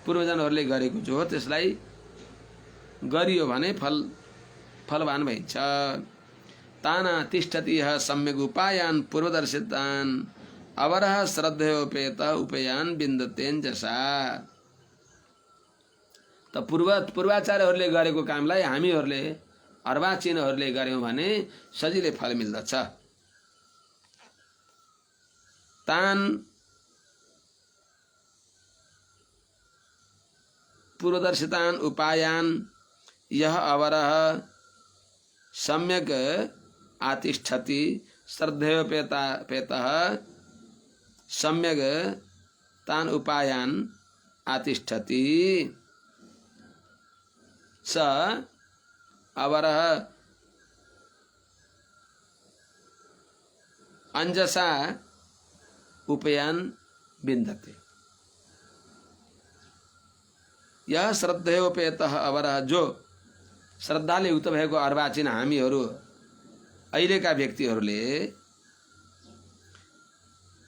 पूर्वजनहरूले गरेको जो हो त्यसलाई गरियो भने फलवान भइन्छ। ताना तिष्ठति यः सम्यक् उपायान् पूर्वदर्शितान् अवरः श्रद्धयोपेत उपायान् विन्दतेन जसा। त पूर्वाचार्यहरूले गरेको कामलाई हामीहरूले अर्वाचीनहरूले गर्यौं भने सजिलै फल मिल्दछ। तान पूर्वदर्शितान् उपायान् यः अवरः सम्यक् आतिष्ठति श्रद्धयोपेतः सम्यक् तान् उपायान् आतिष्ठति स अवरः अंजसा उपयान बिन्दते। यह श्रद्धेयोपेतः अवरः, जो श्रद्धाले युक्त भएको अर्वाचीन हामीहरू अहिलेका व्यक्तिहरूले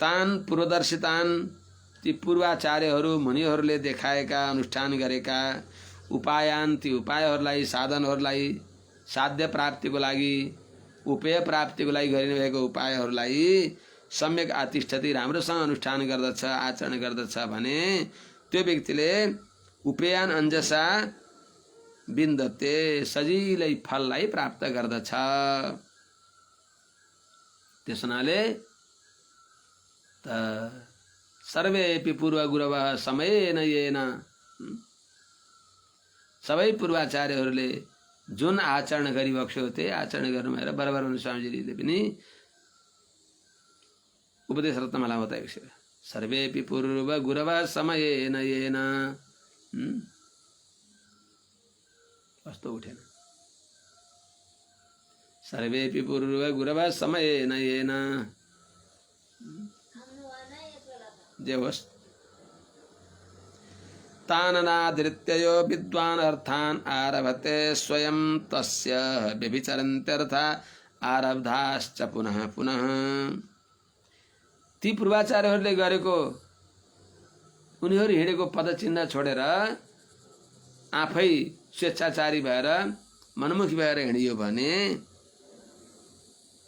तान पूर्वदर्शितान, ती पूर्वाचार्यहरू मुनिहरूले देखाएका अनुष्ठान गरेका उपायान, ती उपायहरूलाई साधनहरूलाई साध्य प्राप्तिको लागि उपेय प्राप्तिको लागि गरिरहेको उपायहरूलाई सम्यक आतिष्ठति, राम्रोसँग अनुष्ठान गर्दछ, आचरण गर्दछ भने त्यो व्यक्तिले उपेयान अंजसा बिन्दते, सजिलै फललाई प्राप्त गर्दछ। त्यस हुनाले त सर्वेपि पूर्व गुरवः समयेन येन, सबै पूर्वाचार्यहरूले जुन आचरण गरिबक्स्यो त्यही आचरण गर्नु भएर बराबर स्वामीजीले पनि उपदेश रत्नमाला बताएको छ। सर्वेपि पूर्व गुरवः समयेन येन, कस्तो उठेन, सर्वेपि पूर्व गुरवः समयेन येन, जे होस्। ताननादृत्य यो विद्वान् अर्थान् आरभते स्वयं तस्य व्यभिचरन्त्यर्था आरब्धाश्च पुनः पुनः। ती पूर्वाचार्यहरूले गरेको, उनीहरू हिँडेको पदचिन्ह छोडेर आफै स्वेच्छाचारी भएर मनमुखी भएर हिँडियो भने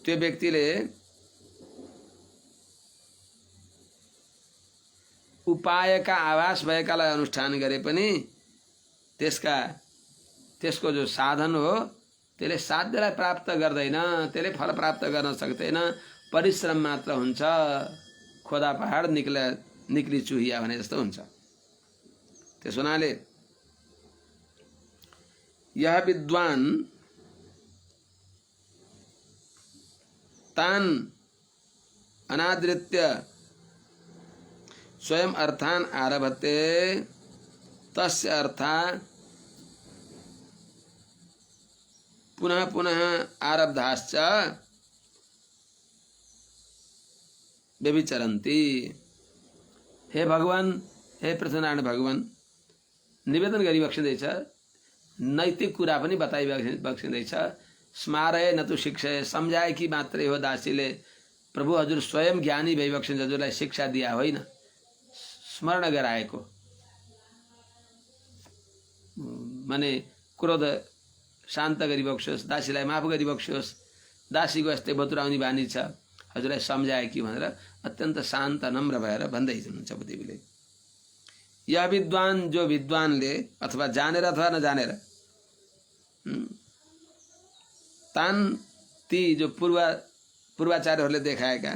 त्यो व्यक्तिले उपायका आभास भएकालाई अनुष्ठान गरे पनि त्यसको जो साधन हो त्यसले साध्यलाई प्राप्त गर्दैन, त्यसले फल प्राप्त गर्न सक्दैन, परिश्रम मात्र हुन्छ। खोदा पहाड निक्ली चुहिया भने जस्तो हुन्छ। त्यस हुनाले यह विद्वान तान अनादृत्य स्वयं अर्थान आरभते तस्य अर्था पुनः पुनः आरब्धाश्च व्यभिचरन्ति। हे भगवान, हे पृथ्वीनारायण भगवान, निवेदन गरिबक्सिँदैछ, नैतिक कुरा पनि बताइबक्सिँदैछ। स्मारय न तु शिक्षय, सम्झाए कि मात्रै हो दासीले, प्रभु हजुर स्वयं ज्ञानी भइबक्सिन्छ, हजुरलाई शिक्षा दिया होइन, स्मरण गराएको। माने क्रोध शान्त गरिबक्सियोस्, दासीलाई माफ गरिबक्सियोस्, दासीको यस्तै बतुराउने बानी छ, हजुरलाई सम्झाए कि भनेर अत्यन्त शान्त नम्र भएर भन्दै हुनुहुन्छ बुद्धिले। यह विद्वान, जो विद्वानले अथवा जानेर अथवा नजानेर तान, ती जो पूर्वाचार्यहरूले देखाएका,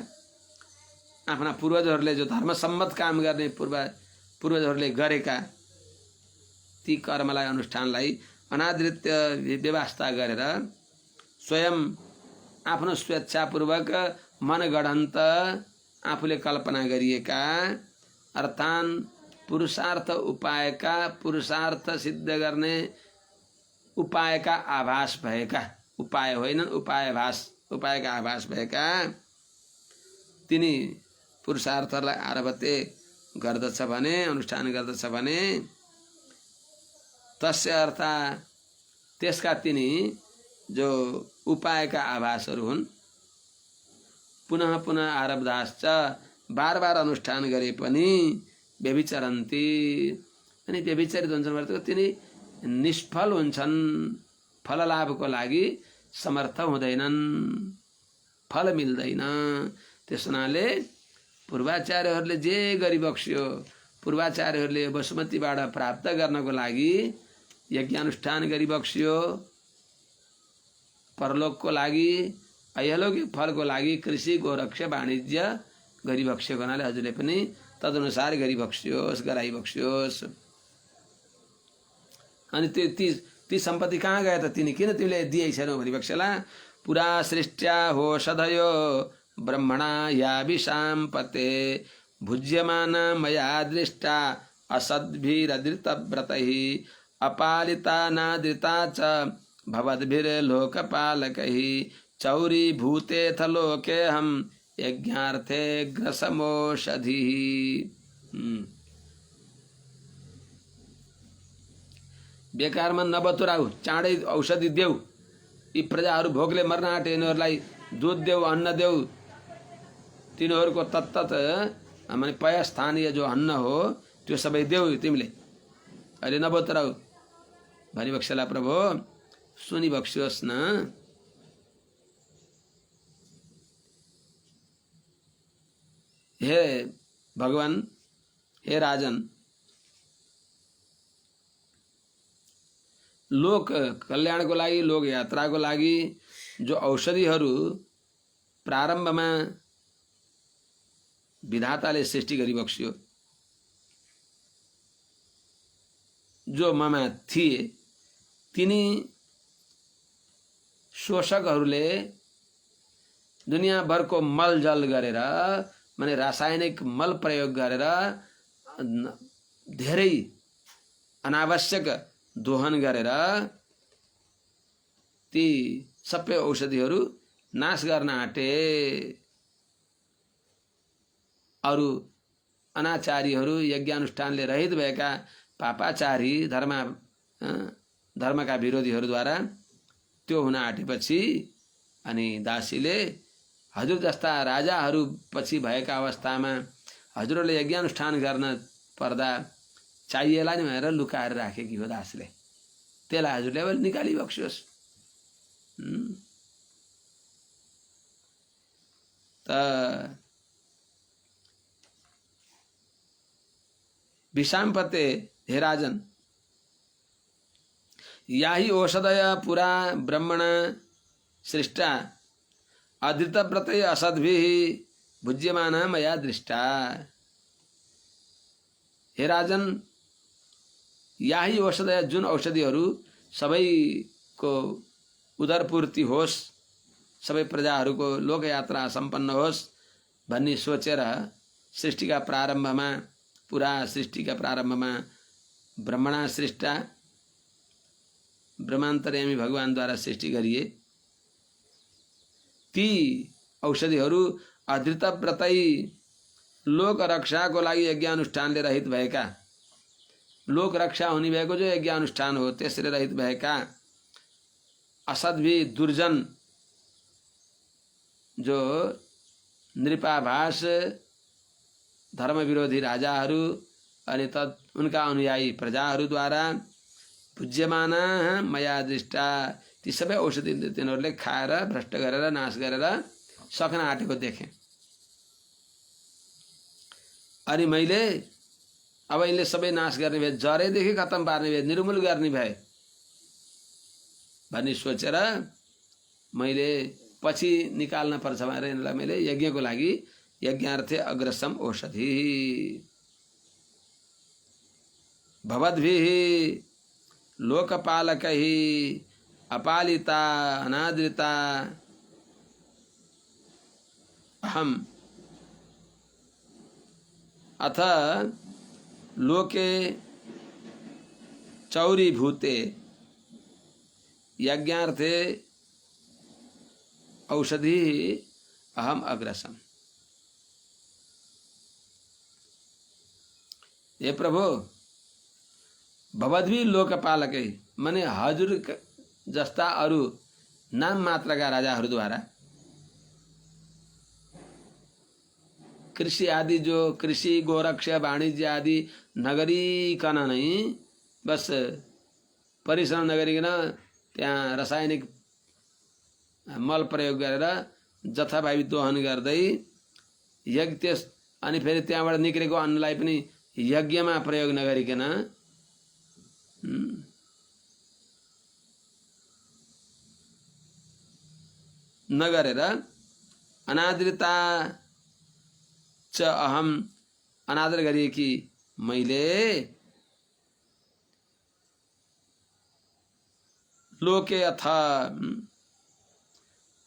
आफ्ना पूर्वजहरूले जो धर्मसम्मत काम गर्ने पूर्वजहरूले गरेका ती कर्मलाई, अनुष्ठानलाई अनादृत्य व्यवस्था गरेर स्वयं आफ्नो स्वेच्छापूर्वक मनगढन्त आफूले कल्पना गरिएका अर्थान पुरुषार्थ उपायका, पुरुषार्थ सिद्ध गर्ने उपायका आभास भएका, उपाय होइनन् उपायका आभास भएका तिनी पुरुषार्थलाई आरभते गर्दछ भने, अनुष्ठान गर्दछ भने तस्य अर्थ, त्यसका तिनी जो उपायका आभासहरू हुन्, पुनः पुनः आरब्धाश्च, बार बार अनुष्ठान गरे पनि व्यभिचरन्ति, अनि व्यभिचरित हुन्छन् भनेको तिनी निष्फल हुन्छन्, फल लाभको लागि समर्थ हुँदैनन्, फल मिल्दैन। त्यस हुनाले पूर्वाचार्यहरूले जे गरिबक्स्यो, पूर्वाचार्यहरूले बसुमतीबाट प्राप्त गर्नको लागि यज्ञ अनुष्ठान गरिबक्स्यो, परलोकको लागि, अयलौकिक फलको लागि कृषि गोरक्ष वाणिज्य गरिबक्स्यो हुनाले हजुरले पनि तदनुसार गरिबक्स्योस्, गराइबक्स्योस्। अनि ती सम्पत्ति कहाँ गए त, तिनी किन तिमीले दिए छैनौ भनिबक्सेला। पुरा सृष्ट्या होषधयो ब्रह्मणा या विशाम्पते, भुज्यमाना मया दृष्टा असद्भिरधृतव्रतैः, अपालिता नादृता च भवद्भिर्लोकपालकैः, चौरी भूतेऽथ लोकेऽहं यज्ञार्थे ग्रसमोषधि। बेकारमा नबतुराऊ, चाँडै औषधि देऊ। यी प्रजाहरू भोकले मर्न आँटे, यिनीहरूलाई दुध देऊ, अन्न देऊ। तिनीहरूको तत्तत माने पय स्थानीय जो अन्न हो त्यो सबै देऊ तिमीले, अहिले नबतुराऊ भनिबक्सेला। प्रभु सुनिबक्सियोस् न। हे भगवान, हे राजन, लोक कल्याणको लागि, लोक यात्राको लागि जो औषधिहरू प्रारम्भमा विधाताले सृष्टि गरिबक्सियो, जो ममा थिए, तिनी शोषकहरूले दुनियाँभरको मलजल गरेर, माने रासायनिक मल प्रयोग गरेर धेरै अनावश्यक दोहन गरेर ती सबै औषधिहरू नाश गर्न आँटे। अरू अनाचारीहरू, यज्ञानुष्ठानले रहित भएका पापाचारी, धर्मका विरोधीहरूद्वारा त्यो हुन आँटेपछि अनि दासीले हजुर जस्ता राजाहरू पछि भएका अवस्थामा हजुरहरूले यज्ञानुष्ठान गर्न पर्दा चाहिएला नि भनेर लुकाएर राखेकी हो दासले। त्यसलाई हजुरले अब निकालिबक्सियोस्। त विषाम्पते, हे राजन, याही औषधय पुरा ब्रह्मण सृष्टा अधृतव्रतै असद्भिः भुज्यमाना मया दृष्टा। हे राजन, याही औषधय, जुन औषधिहरू सबैको उदरपूर्ति होस्, सबै प्रजाहरूको लोकयात्रा सम्पन्न होस् भन्ने सोचेर सृष्टिका प्रारम्भमा, पुरा सृष्टिका प्रारम्भमा ब्रह्मणा सृष्टा, ब्रह्मान्तर्यामी भगवानद्वारा सृष्टि गरिए। ती औषधिहरू अधृतव्रतै, लोक रक्षाको लागि यज्ञानुष्ठानले रहित भएका, लोक रक्षा हुने भएको जो यज्ञानुष्ठान हो त्यसले रहित भएका, असद्भी, दुर्जन, जो नृपाभास धर्म विरोधी राजाहरू अनि उनका अनुयायी प्रजाहरूद्वारा पूज्यमाना मया दृष्टा, ती सबै औषधि तिनीहरूले खाएर भ्रष्ट गरेर नाश गरेर सक्न आँटेको देखेँ। अनि मैले अब यिनले सबै नाश गर्ने भए, जरेदेखि खत्तम पार्ने भए, निर्मूल गर्ने भए भन्ने सोचेर मैले पछि निकाल्न पर्छ भनेर यिनलाई मैले यज्ञको लागि यज्ञार्थे अग्रसम औषधि भवद्भिः लोकपालकैः अपालिता अनादृता अहम अथ लोके चौरी भूते यज्ञार्थे औषधि अहम अग्रसम। ये प्रभु, भवद्भी लोकपालकै, माने हजुर जस्ता अरू नाम मात्रका राजाहरूद्वारा कृषि आदि, जो कृषि गोरक्ष वाणिज्य आदि नगरीकन नै, बस परिश्रम नगरिकन त्यहाँ रासायनिक मल प्रयोग गरेर जथाभावी दोहन गर्दै यज्ञ, अनि फेरि त्यहाँबाट निक्लेको अन्नलाई पनि यज्ञमा प्रयोग नगरिकन नगरेर अनादृता च अहम, अनादर गरिएकी मैले लोके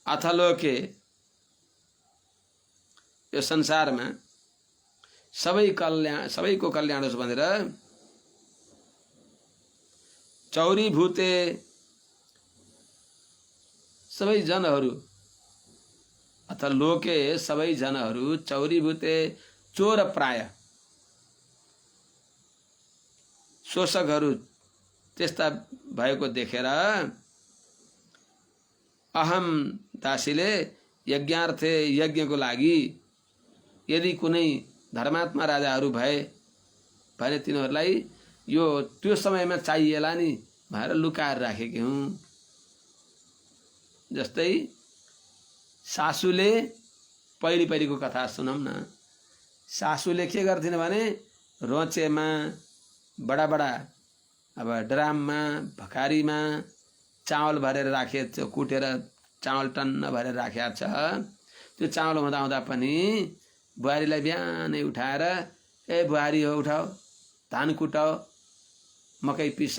अथ लोके, यो संसारमा सबैको कल्याण होस् भनेर चौरी भूते, सबै जनहरू अथ लोके सबै जनहरू चौरीभूते चोर प्राय शोषकहरू त्यस्ता भएको देखेर अहम दासीले यज्ञार्थे यज्ञको लागि यदि कुनै धर्मात्मा राजाहरू भए भने तिनीहरूलाई यो त्यो समयमा चाहिएला नि भनेर लुकाएर राखेकी हुँ। जस्तै सासूले पहिलीको कथा सुनौँ न। सासूले के गर्थिन् भने रोचेमा बडा अब ड्राममा भकारीमा चावल भरेर राखे कुटेर चावल टन्न भरेर राखेको छ। त्यो चावल हुँदा पनि बुहारीलाई बिहानै उठाएर ए बुहारी हो उठाओ धान कुटाओ मकै पिस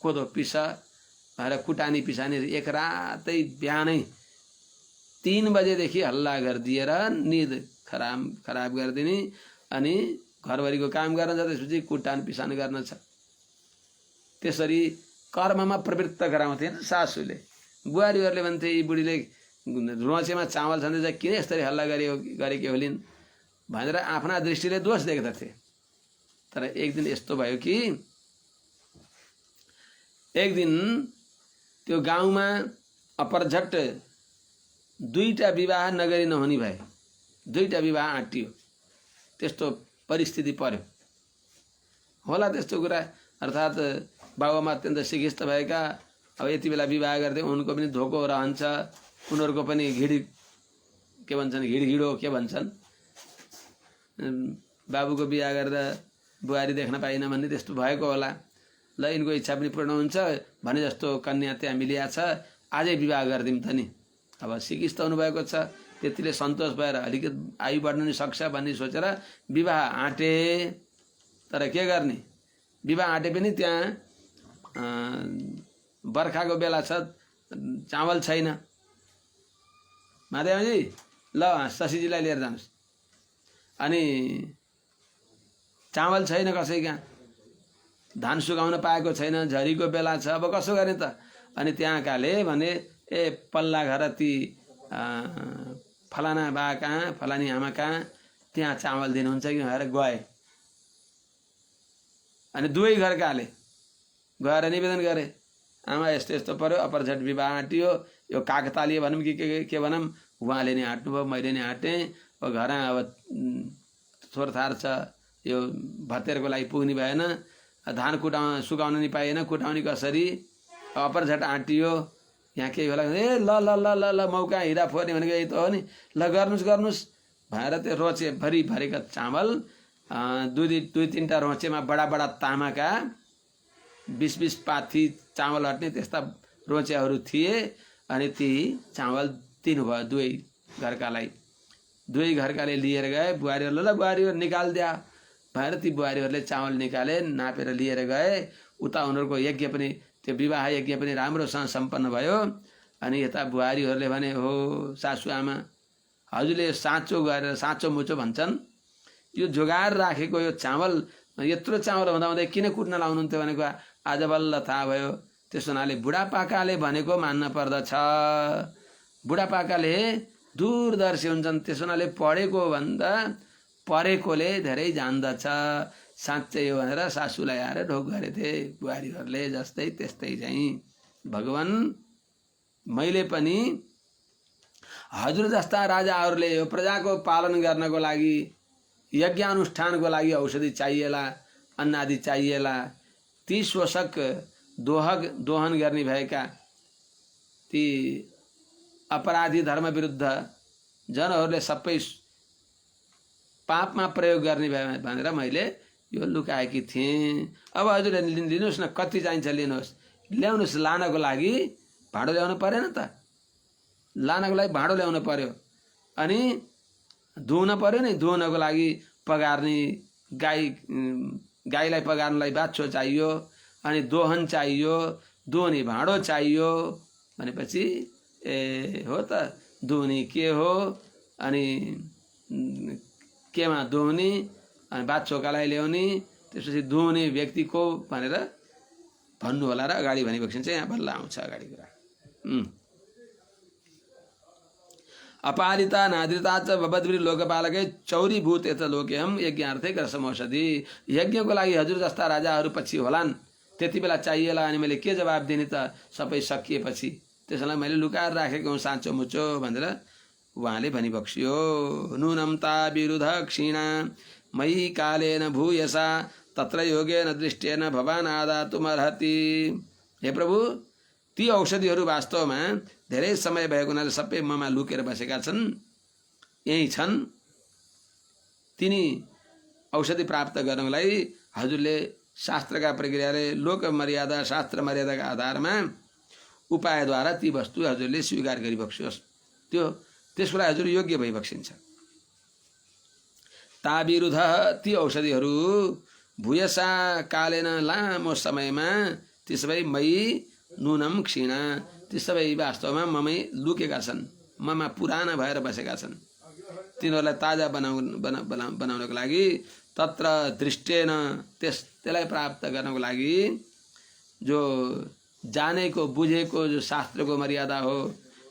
कोदो पिस भनेर कुटानी पिसानी एक रातै बिहानै 3 बजेदेखि हल्ला गरिदिएर निद खराब गरिदिने अनि घरभरिको काम गर्न छ। त्यसपछि कुटान पिसान गर्न छ। त्यसरी कर्ममा प्रवृत्त गराउँथे सासूले। बुहारीहरूले भन्थे यी बुढीले रोचेमा चामल छँदैछ किन यसरी हल्ला गरेकी होलिन् भनेर आफ्ना दृष्टिले दोष देख्दथे। तर एक दिन यस्तो भयो कि एक दिन त्यो गाउँमा अपरझट 2टा विवाह नगरी नहुने भए। 2टा विवाह आँटियो। त्यस्तो परिस्थिति पर्यो होला त्यस्तो कुरा। अर्थात् बाबुआमा अत्यन्त सिकिस्त भएका अब यति बेला विवाह गर्दै उनको पनि धोको रहन्छ। उनीहरूको पनि के भन्छन् हिडो के भन्छन् बाबुको बिहा गर्दा बुहारी देख्न पाइन भन्ने त्यस्तो भएको होला। ल यिनको इच्छा पनि पूर्ण हुन्छ भने जस्तो कन्या त्यहाँ मिलिया छ आजै विवाह गरिदिउँ त नि। अब सिकिस्त हुनुभएको छ त्यतिले सन्तोष भएर अलिकति आयु बढ्न नि सक्छ भन्ने सोचेर विवाह आँटे। तर के गर्ने विवाह आँटे पनि त्यहाँ बर्खाको बेला छ चावल छैन। महादेवजी ल शशीजीलाई लिएर जानुहोस्। अनि चावल छैन कसै कहाँ धान सुकाउन पाएको छैन झरीको बेला छ। अब कसो गर्ने त। अनि त्यहाँकाले भने ए पल्ला घर ती फलाना बा कहाँ फलानी आमा कहाँ त्यहाँ चामल दिनुहुन्छ कि भनेर गए। अनि दुवै घरकाले गएर निवेदन गरे आमा यस्तो यस्तो पर्यो अपरझट विवाह आँटियो यो काकतालीय भनौँ कि के भनौँ उहाँले नि आँट्नुभयो मैले नि आँटेँ। अब घर अब थोरथार छ यो भतेरको लागि पुग्ने भएन। धान सुकाउन नि पाइएन कुटाउने कसरी अपरझट आँटियो यहाँ केही होला ए ल ल ल ल ल मौका हिरा फोर्ने भनेको यही त हो नि ल गर्नुहोस् भनेर त्यो रोचे भरि भरेका चामल 2-3टा रोचेमा बडा तामाका 20 पाथी चामल हट्ने त्यस्ता रोचेहरू थिए। अनि ती चामल दिनुभयो दुवै घरकालाई। दुवै घरकाले लिएर गए। बुहारीहरूले ल बुहारीहरू निकालिदिया भनेर ती बुहारीहरूले चामल निकाले नापेर लिएर गए। उता उनीहरूको यज्ञ पनि त्यो विवाह यज्ञ पनि राम्रोसँग सम्पन्न भयो। अनि यता बुहारीहरूले भने हो सासु आमा हजुरले साँचो गरेर साँचो मुचो भन्छन् यो जोगाएर राखेको यो चामल यत्रो चामल हुँदाहुँदै किन कुट्न लाउनुहुन्थ्यो भनेको आज बल्ल थाहा भयो। त्यस हुनाले बुढापाकाले भनेको मान्न पर्दछ। बुढापाकाले दूरदर्शी हुन्छन्। त्यस हुनाले पढेको भन्दा परेकोले धेरै जान्दछ साँच्चै हो भनेर सासूलाई आएर ढोक गरेथे बुहारीहरूले। जस्तै त्यस्तै चाहिँ भगवान मैले पनि हजुर जस्ता राजाहरूले यो प्रजाको पालन गर्नको लागि यज्ञ अनुष्ठानको लागि औषधि चाहिएला अन्नादि चाहिएला ती शोषक दोहन गर्ने भएका ती अपराधी धर्म विरुद्ध जनहरूले सबै पापमा प्रयोग गर्ने भए भनेर मैले यो लुकाएकी थिएँ। अब हजुरले लिनुहोस् न कति चाहिन्छ लिनुहोस् ल्याउनुहोस्। लानको लागि भाँडो ल्याउनु परेन त। लानको लागि भाँडो ल्याउनु पर्यो अनि धुन पर्यो नि। धुनको लागि पगार्ने गाईलाई पगार्नलाई बाछो चाहियो अनि दोहन चाहियो दुहुने भाँडो चाहियो भनेपछि ए हो त दुहुने के हो अनि केमा दुहुने अनि बाछोकालाई ल्याउने त्यसपछि दुहुने व्यक्ति को भनेर भन्नु होला र अगाडि भनेपछि चाहिँ यहाँ बल्ल आउँछ अगाडि कुरा। अपालिता नाद्रिता च भवद्भिः लोकपालकै चौरी भूत यत लोके हम यज्ञार्थे रसमौषधि। यज्ञको लागि हजुर जस्ता राजाहरू पछि होलान्, त्यति बेला चाहिएला अनि मैले के जवाब दिने त, सबै सकिएपछि। त्यसलाई मैले लुकाएर राखेको हुँ साँचो मुचो भनेर उहाँले भनिबक्सियो। नूनं ता विरुद्ध क्षीणा मयि कालेन भूयसा तत्र योगेन दृष्टेन भवान् आदातुमर्हति। हे प्रभु, ती औषधिहरू वास्तवमा धेरै समय भएको हुनाले सबै ममा लुकेर बसेका छन्, यही छन्। तिनी औषधि प्राप्त गर्नलाई हजुरले शास्त्रका प्रक्रियाले लोक मर्यादा शास्त्र मर्यादाका आधारमा उपायद्वारा ती वस्तु हजुरले स्वीकार गरिबक्सियोस्, त्यसको लागि हजुर योग्य भइबक्सिन्छ। ता विरुद्ध ती औषधिहरू भूयसा कालेन लामो समयमा ती सबै मयि नूनम क्षीणा, ती सबै वास्तवमा ममै लुकेका छन्, ममा पुराना भएर बसेका छन्। तिनीहरूलाई ताजा बनाउनको लागि तत्र दृष्टेन त्यसलाई प्राप्त गर्नको लागि जो जानेको बुझेको जो शास्त्रको मर्यादा हो,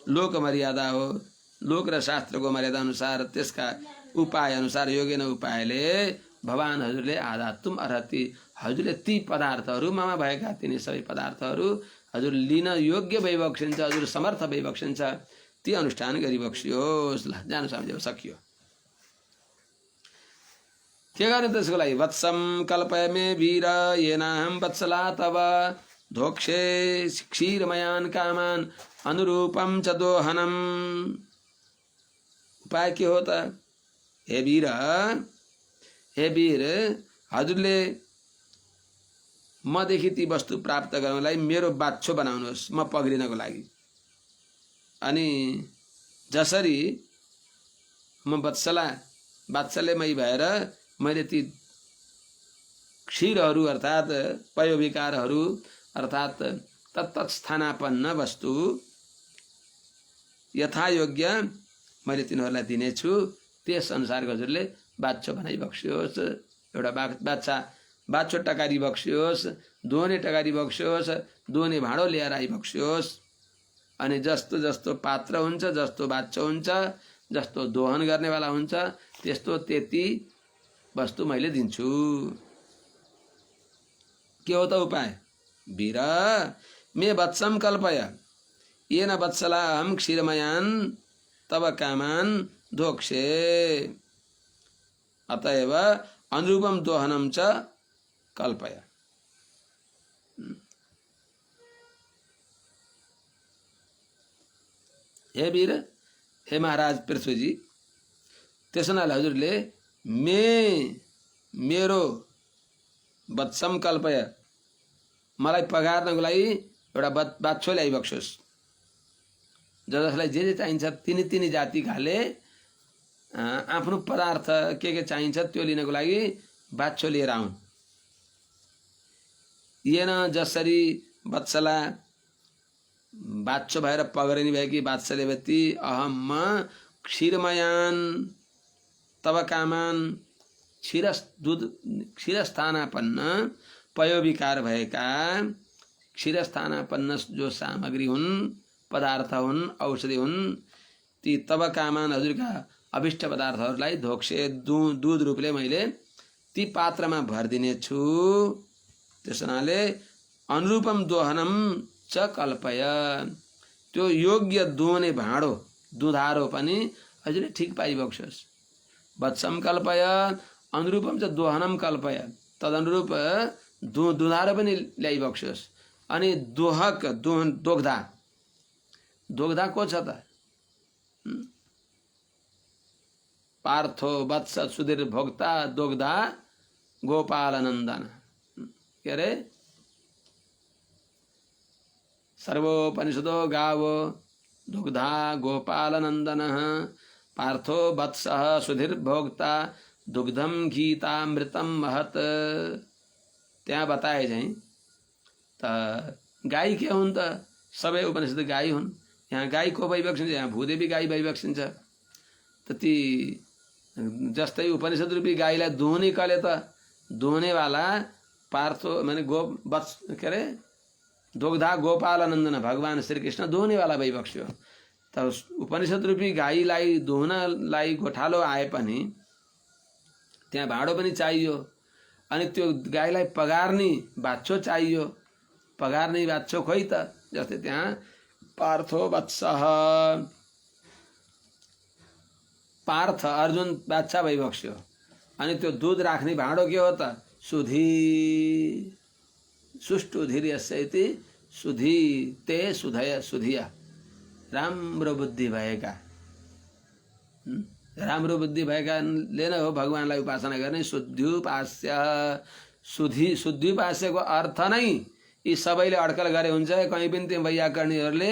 लोक मर्यादा हो, लोक र शास्त्रको मर्यादा अनुसार त्यसका उपाय अनुसार योगेन उपायले भगवान हजुरले आदातुम अर्हति, हजुरले ती पदार्थहरू ममा भएका तिनी सबै पदार्थहरू हजुर लिन योग्य भइबक्सिन्छ, हजुर समर्थ भइबक्सिन्छ, ती अनुष्ठान गरिबक्सियोस्। ल जानु सम्झेको सकियो। के गर्ने त्यसको लागि? वत्सम कल्पय मे वीर येनाहं वत्सला तव धोक्षे क्षीरमयान कामान अनुरूपम च दोहनम। उपाय के हो त? हे वीर, हजुरले मदेखि ती वस्तु प्राप्त गर्नलाई मेरो बाछो बनाउनुहोस्, म पग्रिनको लागि। अनि जसरी म वात्सल्यमयी भएर मैले ती क्षीरहरू अर्थात् पयोविकारहरू अर्थात् तत्स्थानापन्न वस्तु यथायोग्य मैले तिनीहरूलाई दिनेछु, त्यस अनुसार हजुरले बाछो बनाइबक्सियोस्। एउटा बाछो टकारी बक्सियोस्, दोने टकारी बक्सियोस्, दोने भाँडो ल्याएर आइबक्सियोस्। अनि जस्तो जस्तो पात्र हुन्छ, जस्तो बाछो हुन्छ, जस्तो दोहन गर्नेवाला हुन्छ, त्यस्तो त्यति वस्तु मैले दिन्छु। के हो त उपाय? वीर मे वत्सम कल्पय येन वत्सला अहं क्षीरमयान तव कामान धोक्षे अतएव अनुरूपम दोहनम च कल्पय। हे वीर, हे महाराज पृथ्वीजी, त्यसो हुनाले हजुरले मेरो वत्सम कल्पय, मलाई पगार्नको लागि एउटा बाछो ल्याइबक्सियोस्। जसलाई जे चाहिन्छ तिनी जातिकाले आफ्नो पदार्थ के चाहिन्छ त्यो लिनको लागि बाछो लिएर आउन्। येन जसरी वत्सला बाछो भएर पगरिनी भएकी वात्सल्यवती अहम क्षीरमयान तव कामान क्षीरस्थानापन्न पयोविकार भएका क्षीरस्थानापन्न जो सामग्री हुन्, पदार्थ हुन्, औषधि हुन्, ती तव कामान हजुरका अभिष्ट पदार्थहरूलाई धोक्षे दूध रूपले मैले ती पात्रमा भरिदिने छु। त्यसनाले अनुरूपम दोहनम च कल्पय, त्यो योग्य दुहुने भाँडो दुधारो पनि हजुरले ठिक पाइबक्सियोस्। वत्सम कल्पय अनुरूपम च दोहनम कल्पय, तदनुरूप दुधारो पनि ल्याइबक्सियोस्। अनि दोग्धा को छ त? पार्थो वत्स सुधीर भोक्ता दोग्धा गोपालनन्दन। के अरे? सर्वोपनिषदो गावो दुग्धा गोपालनंदन पार्थो वत्सः सुधीर भोक्ता दुग्धम गीतामृतम महत। त्यहाँ बताए चाहिँ त गाई के हुन् त? सबै उपनिषद गाई हुन्। यहाँ गाई को भइबक्सिन्छ? यहाँ भूदेवी गाई भइबक्सिन्छ। त ती जस्तै उपनिषद रूपी गाईलाई दुहुने कले त दुहुनेवाला पार्थो माने के अरे दुग्धा गोपालनन्दन भगवान श्री कृष्ण दुहुनेवाला भइबक्स्यो। त उपनिषद रूपी गाईलाई दुहुनलाई गोठालो आए पनि त्यहाँ भाँडो पनि चाहियो, अनि त्यो गाईलाई पगार्ने बाछो चाहियो। पगार्ने बाछो खोइ त, जस्तै त्यहाँ पार्थो वत्सः, पार्थ अर्जुन बाछा भइबक्स्यो। अनि त्यो दुध राख्ने भाँडो के हो त? सुधी, सुष्टु धीर यस्य इति सुधी ते सुधय सुधिया, राम्रो बुद्धि भएका, राम्रो बुद्धि भएकाले नै हो भगवानलाई उपासना गर्ने। शुद्ध्युपास्य, शुद्ध्युपास्यको अर्थ नै यी सबैले अड्कल गरे हुन्छ। कहीँ पनि त्यो वैयाकरणीहरूले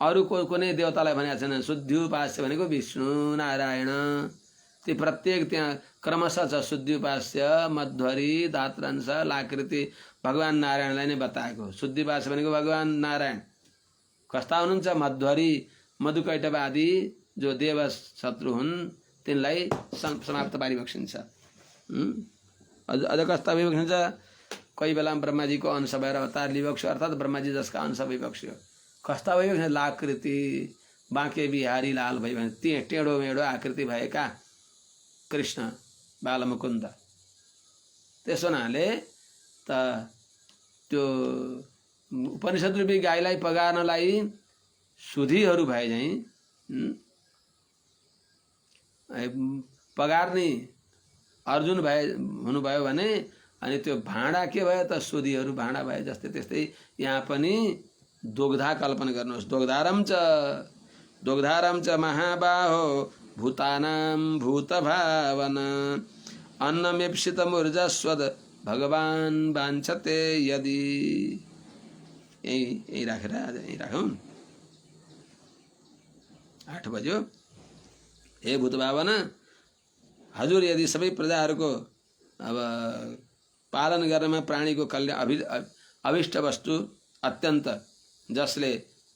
अरू कुनै देवतालाई भनेको छैन। शुद्ध्युपास्य भनेको विष्णु नारायण, ती प्रत्येक त्यहाँ क्रमशः छ। शुद्ध्युपास्य, मध्वरी, दात्रंश, लाकृति भगवान नारायणलाई नै बताएको। शुद्ध्युपास्य भनेको भगवान नारायण कस्ता हुनुहुन्छ? मध्वरी, मधुकैटभ आदि जो देव शत्रु हुन् तिनलाई समाप्त पारिबक्सिन्छ। अझ कस्ता भइबक्सिन्छ? कोही बेला ब्रह्माजीको अंश भएर अवतार लिइबक्स्यो, अर्थात् ब्रह्माजी जसका अंश भइबक्स्यो। कस्ता भइबक्सिन्छ? लाकृति, बाँके बिहारी लाल भइबक्सिन्छ। टेढो मेढो आकृति भएका कृष्ण बालमुकुन्द। त्यसो हुनाले त त्यो उपनिषद रूपी गाईलाई पगार्नलाई सुधीहरू भए झैँ पगार्ने अर्जुन भए हुनुभयो भने, अनि त्यो भाँडा के भयो त? सुधीहरू भाँडा भए। जस्तै त्यस्तै यहाँ पनि दोग्धा कल्पना गर्नुहोस्। दोग्धारम च महाबाहो भूतानां भूतभावना अन्नमेप्सितमुर्जस्वद भगवान वाञ्छते यदि। यही राखेर आज यही राखौँ। 8 बज्यो। हे भूतभावना, हजुर यदि सबै प्रजाहरूको अब पालन गर्नमा प्राणीको कल्याण अभिष्ट वस्तु अत्यन्त जसले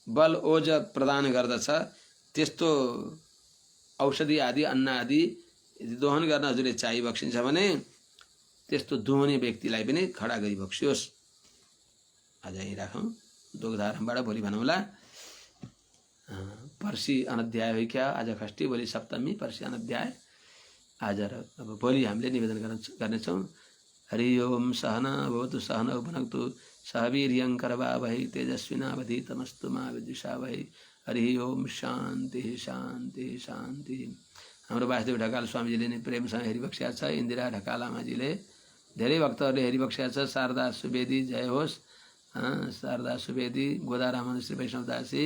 बल ओज प्रदान गर्दछ त्यस्तो औषधि आदि अन्न आदि दोहन गर्न हजुरले चाहिबक्सिन्छ भने त्यस्तो दुहुने व्यक्तिलाई पनि खडा गरिबक्सियोस्। आज यही राखौँ। दोग्धारमबाट भोलि भनौँला। पर्सि अनध्याय हो क्या? आज षष्ठी, भोलि सप्तमी, पर्सि अनध्याय। आज र अब भोलि हामीले निवेदन गर्नेछौँ। हरि ओम सहना भवतु सहनौ भुनक्तु सह वीर्यं करवावहै तेजस्विनावधीतमस्तु मा विद्विषावहै। हरि ओम शान्ति शान्ति शान्ति। हाम्रो वासुदेव ढकाल स्वामीजीले नै प्रेमसँग हेरिबक्स्या छ। इन्दिरा ढकाल आमाजीले, धेरै भक्तहरूले हेरिबक्स्या छ। शारदा सुवेदी जय होस्। शारदा सुवेदी, गोदा रामानु श्री वैष्णवदासी,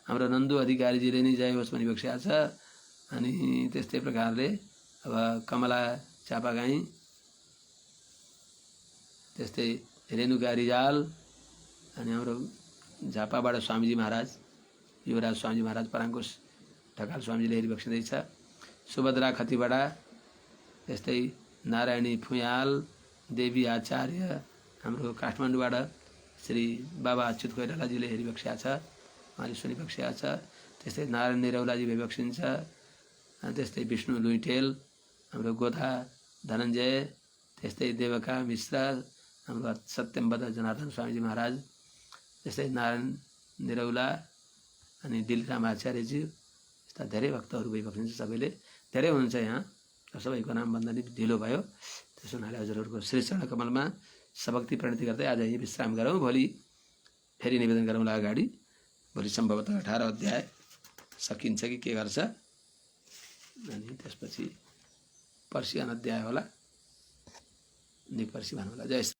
हाम्रो नन्दु अधिकारीजीले नै जय होस् भनिबक्स्या छ। अनि त्यस्तै प्रकारले अब कमला चापागाई, त्यस्तै रेणुका रिजाल, अनि हाम्रो झापाबाट स्वामीजी महाराज, युवराज स्वामीजी महाराज पराङ्कुश ढकाल स्वामीजीले हेरिबक्सिँदैछ। सुभद्रा खतिवडा, त्यस्तै नारायणी फुयाल, देवी आचार्य हाम्रो काठमाडौँबाट श्री बाबा अच्युत कोइरालाजीले हेरिबक्स्या छ, उहाँले सुनिबक्स्या छ। त्यस्तै नारायण निरौलाजी भइबक्सिन्छ। त्यस्तै विष्णु लुइटेल, हाम्रो गोधा धनञ्जय, त्यस्तै देवका मिश्र, हाम्रो सत्यमबद्ध जनार्दन स्वामीजी महाराज, त्यस्तै नारायण निरौला, अनि दिलराम आचार्यजी, यस्ता धेरै भक्तहरू भइबक्सिन्छ। सबैले धेरै हुनुहुन्छ यहाँ, सबैको नाम भन्दा नि ढिलो भयो। त्यसो हुनाले हजुरहरूको श्री चरण कमलमा सबक्ति प्रणति गर्दै आज यही विश्राम गरौँ। भोलि फेरि निवेदन गरौँला अगाडि। भोलि सम्भवतः 18 अध्याय सकिन्छ कि के गर्छ, अनि त्यसपछि पर्सि अनध्याय होला। नि पर्सि भनौँला। जय श्री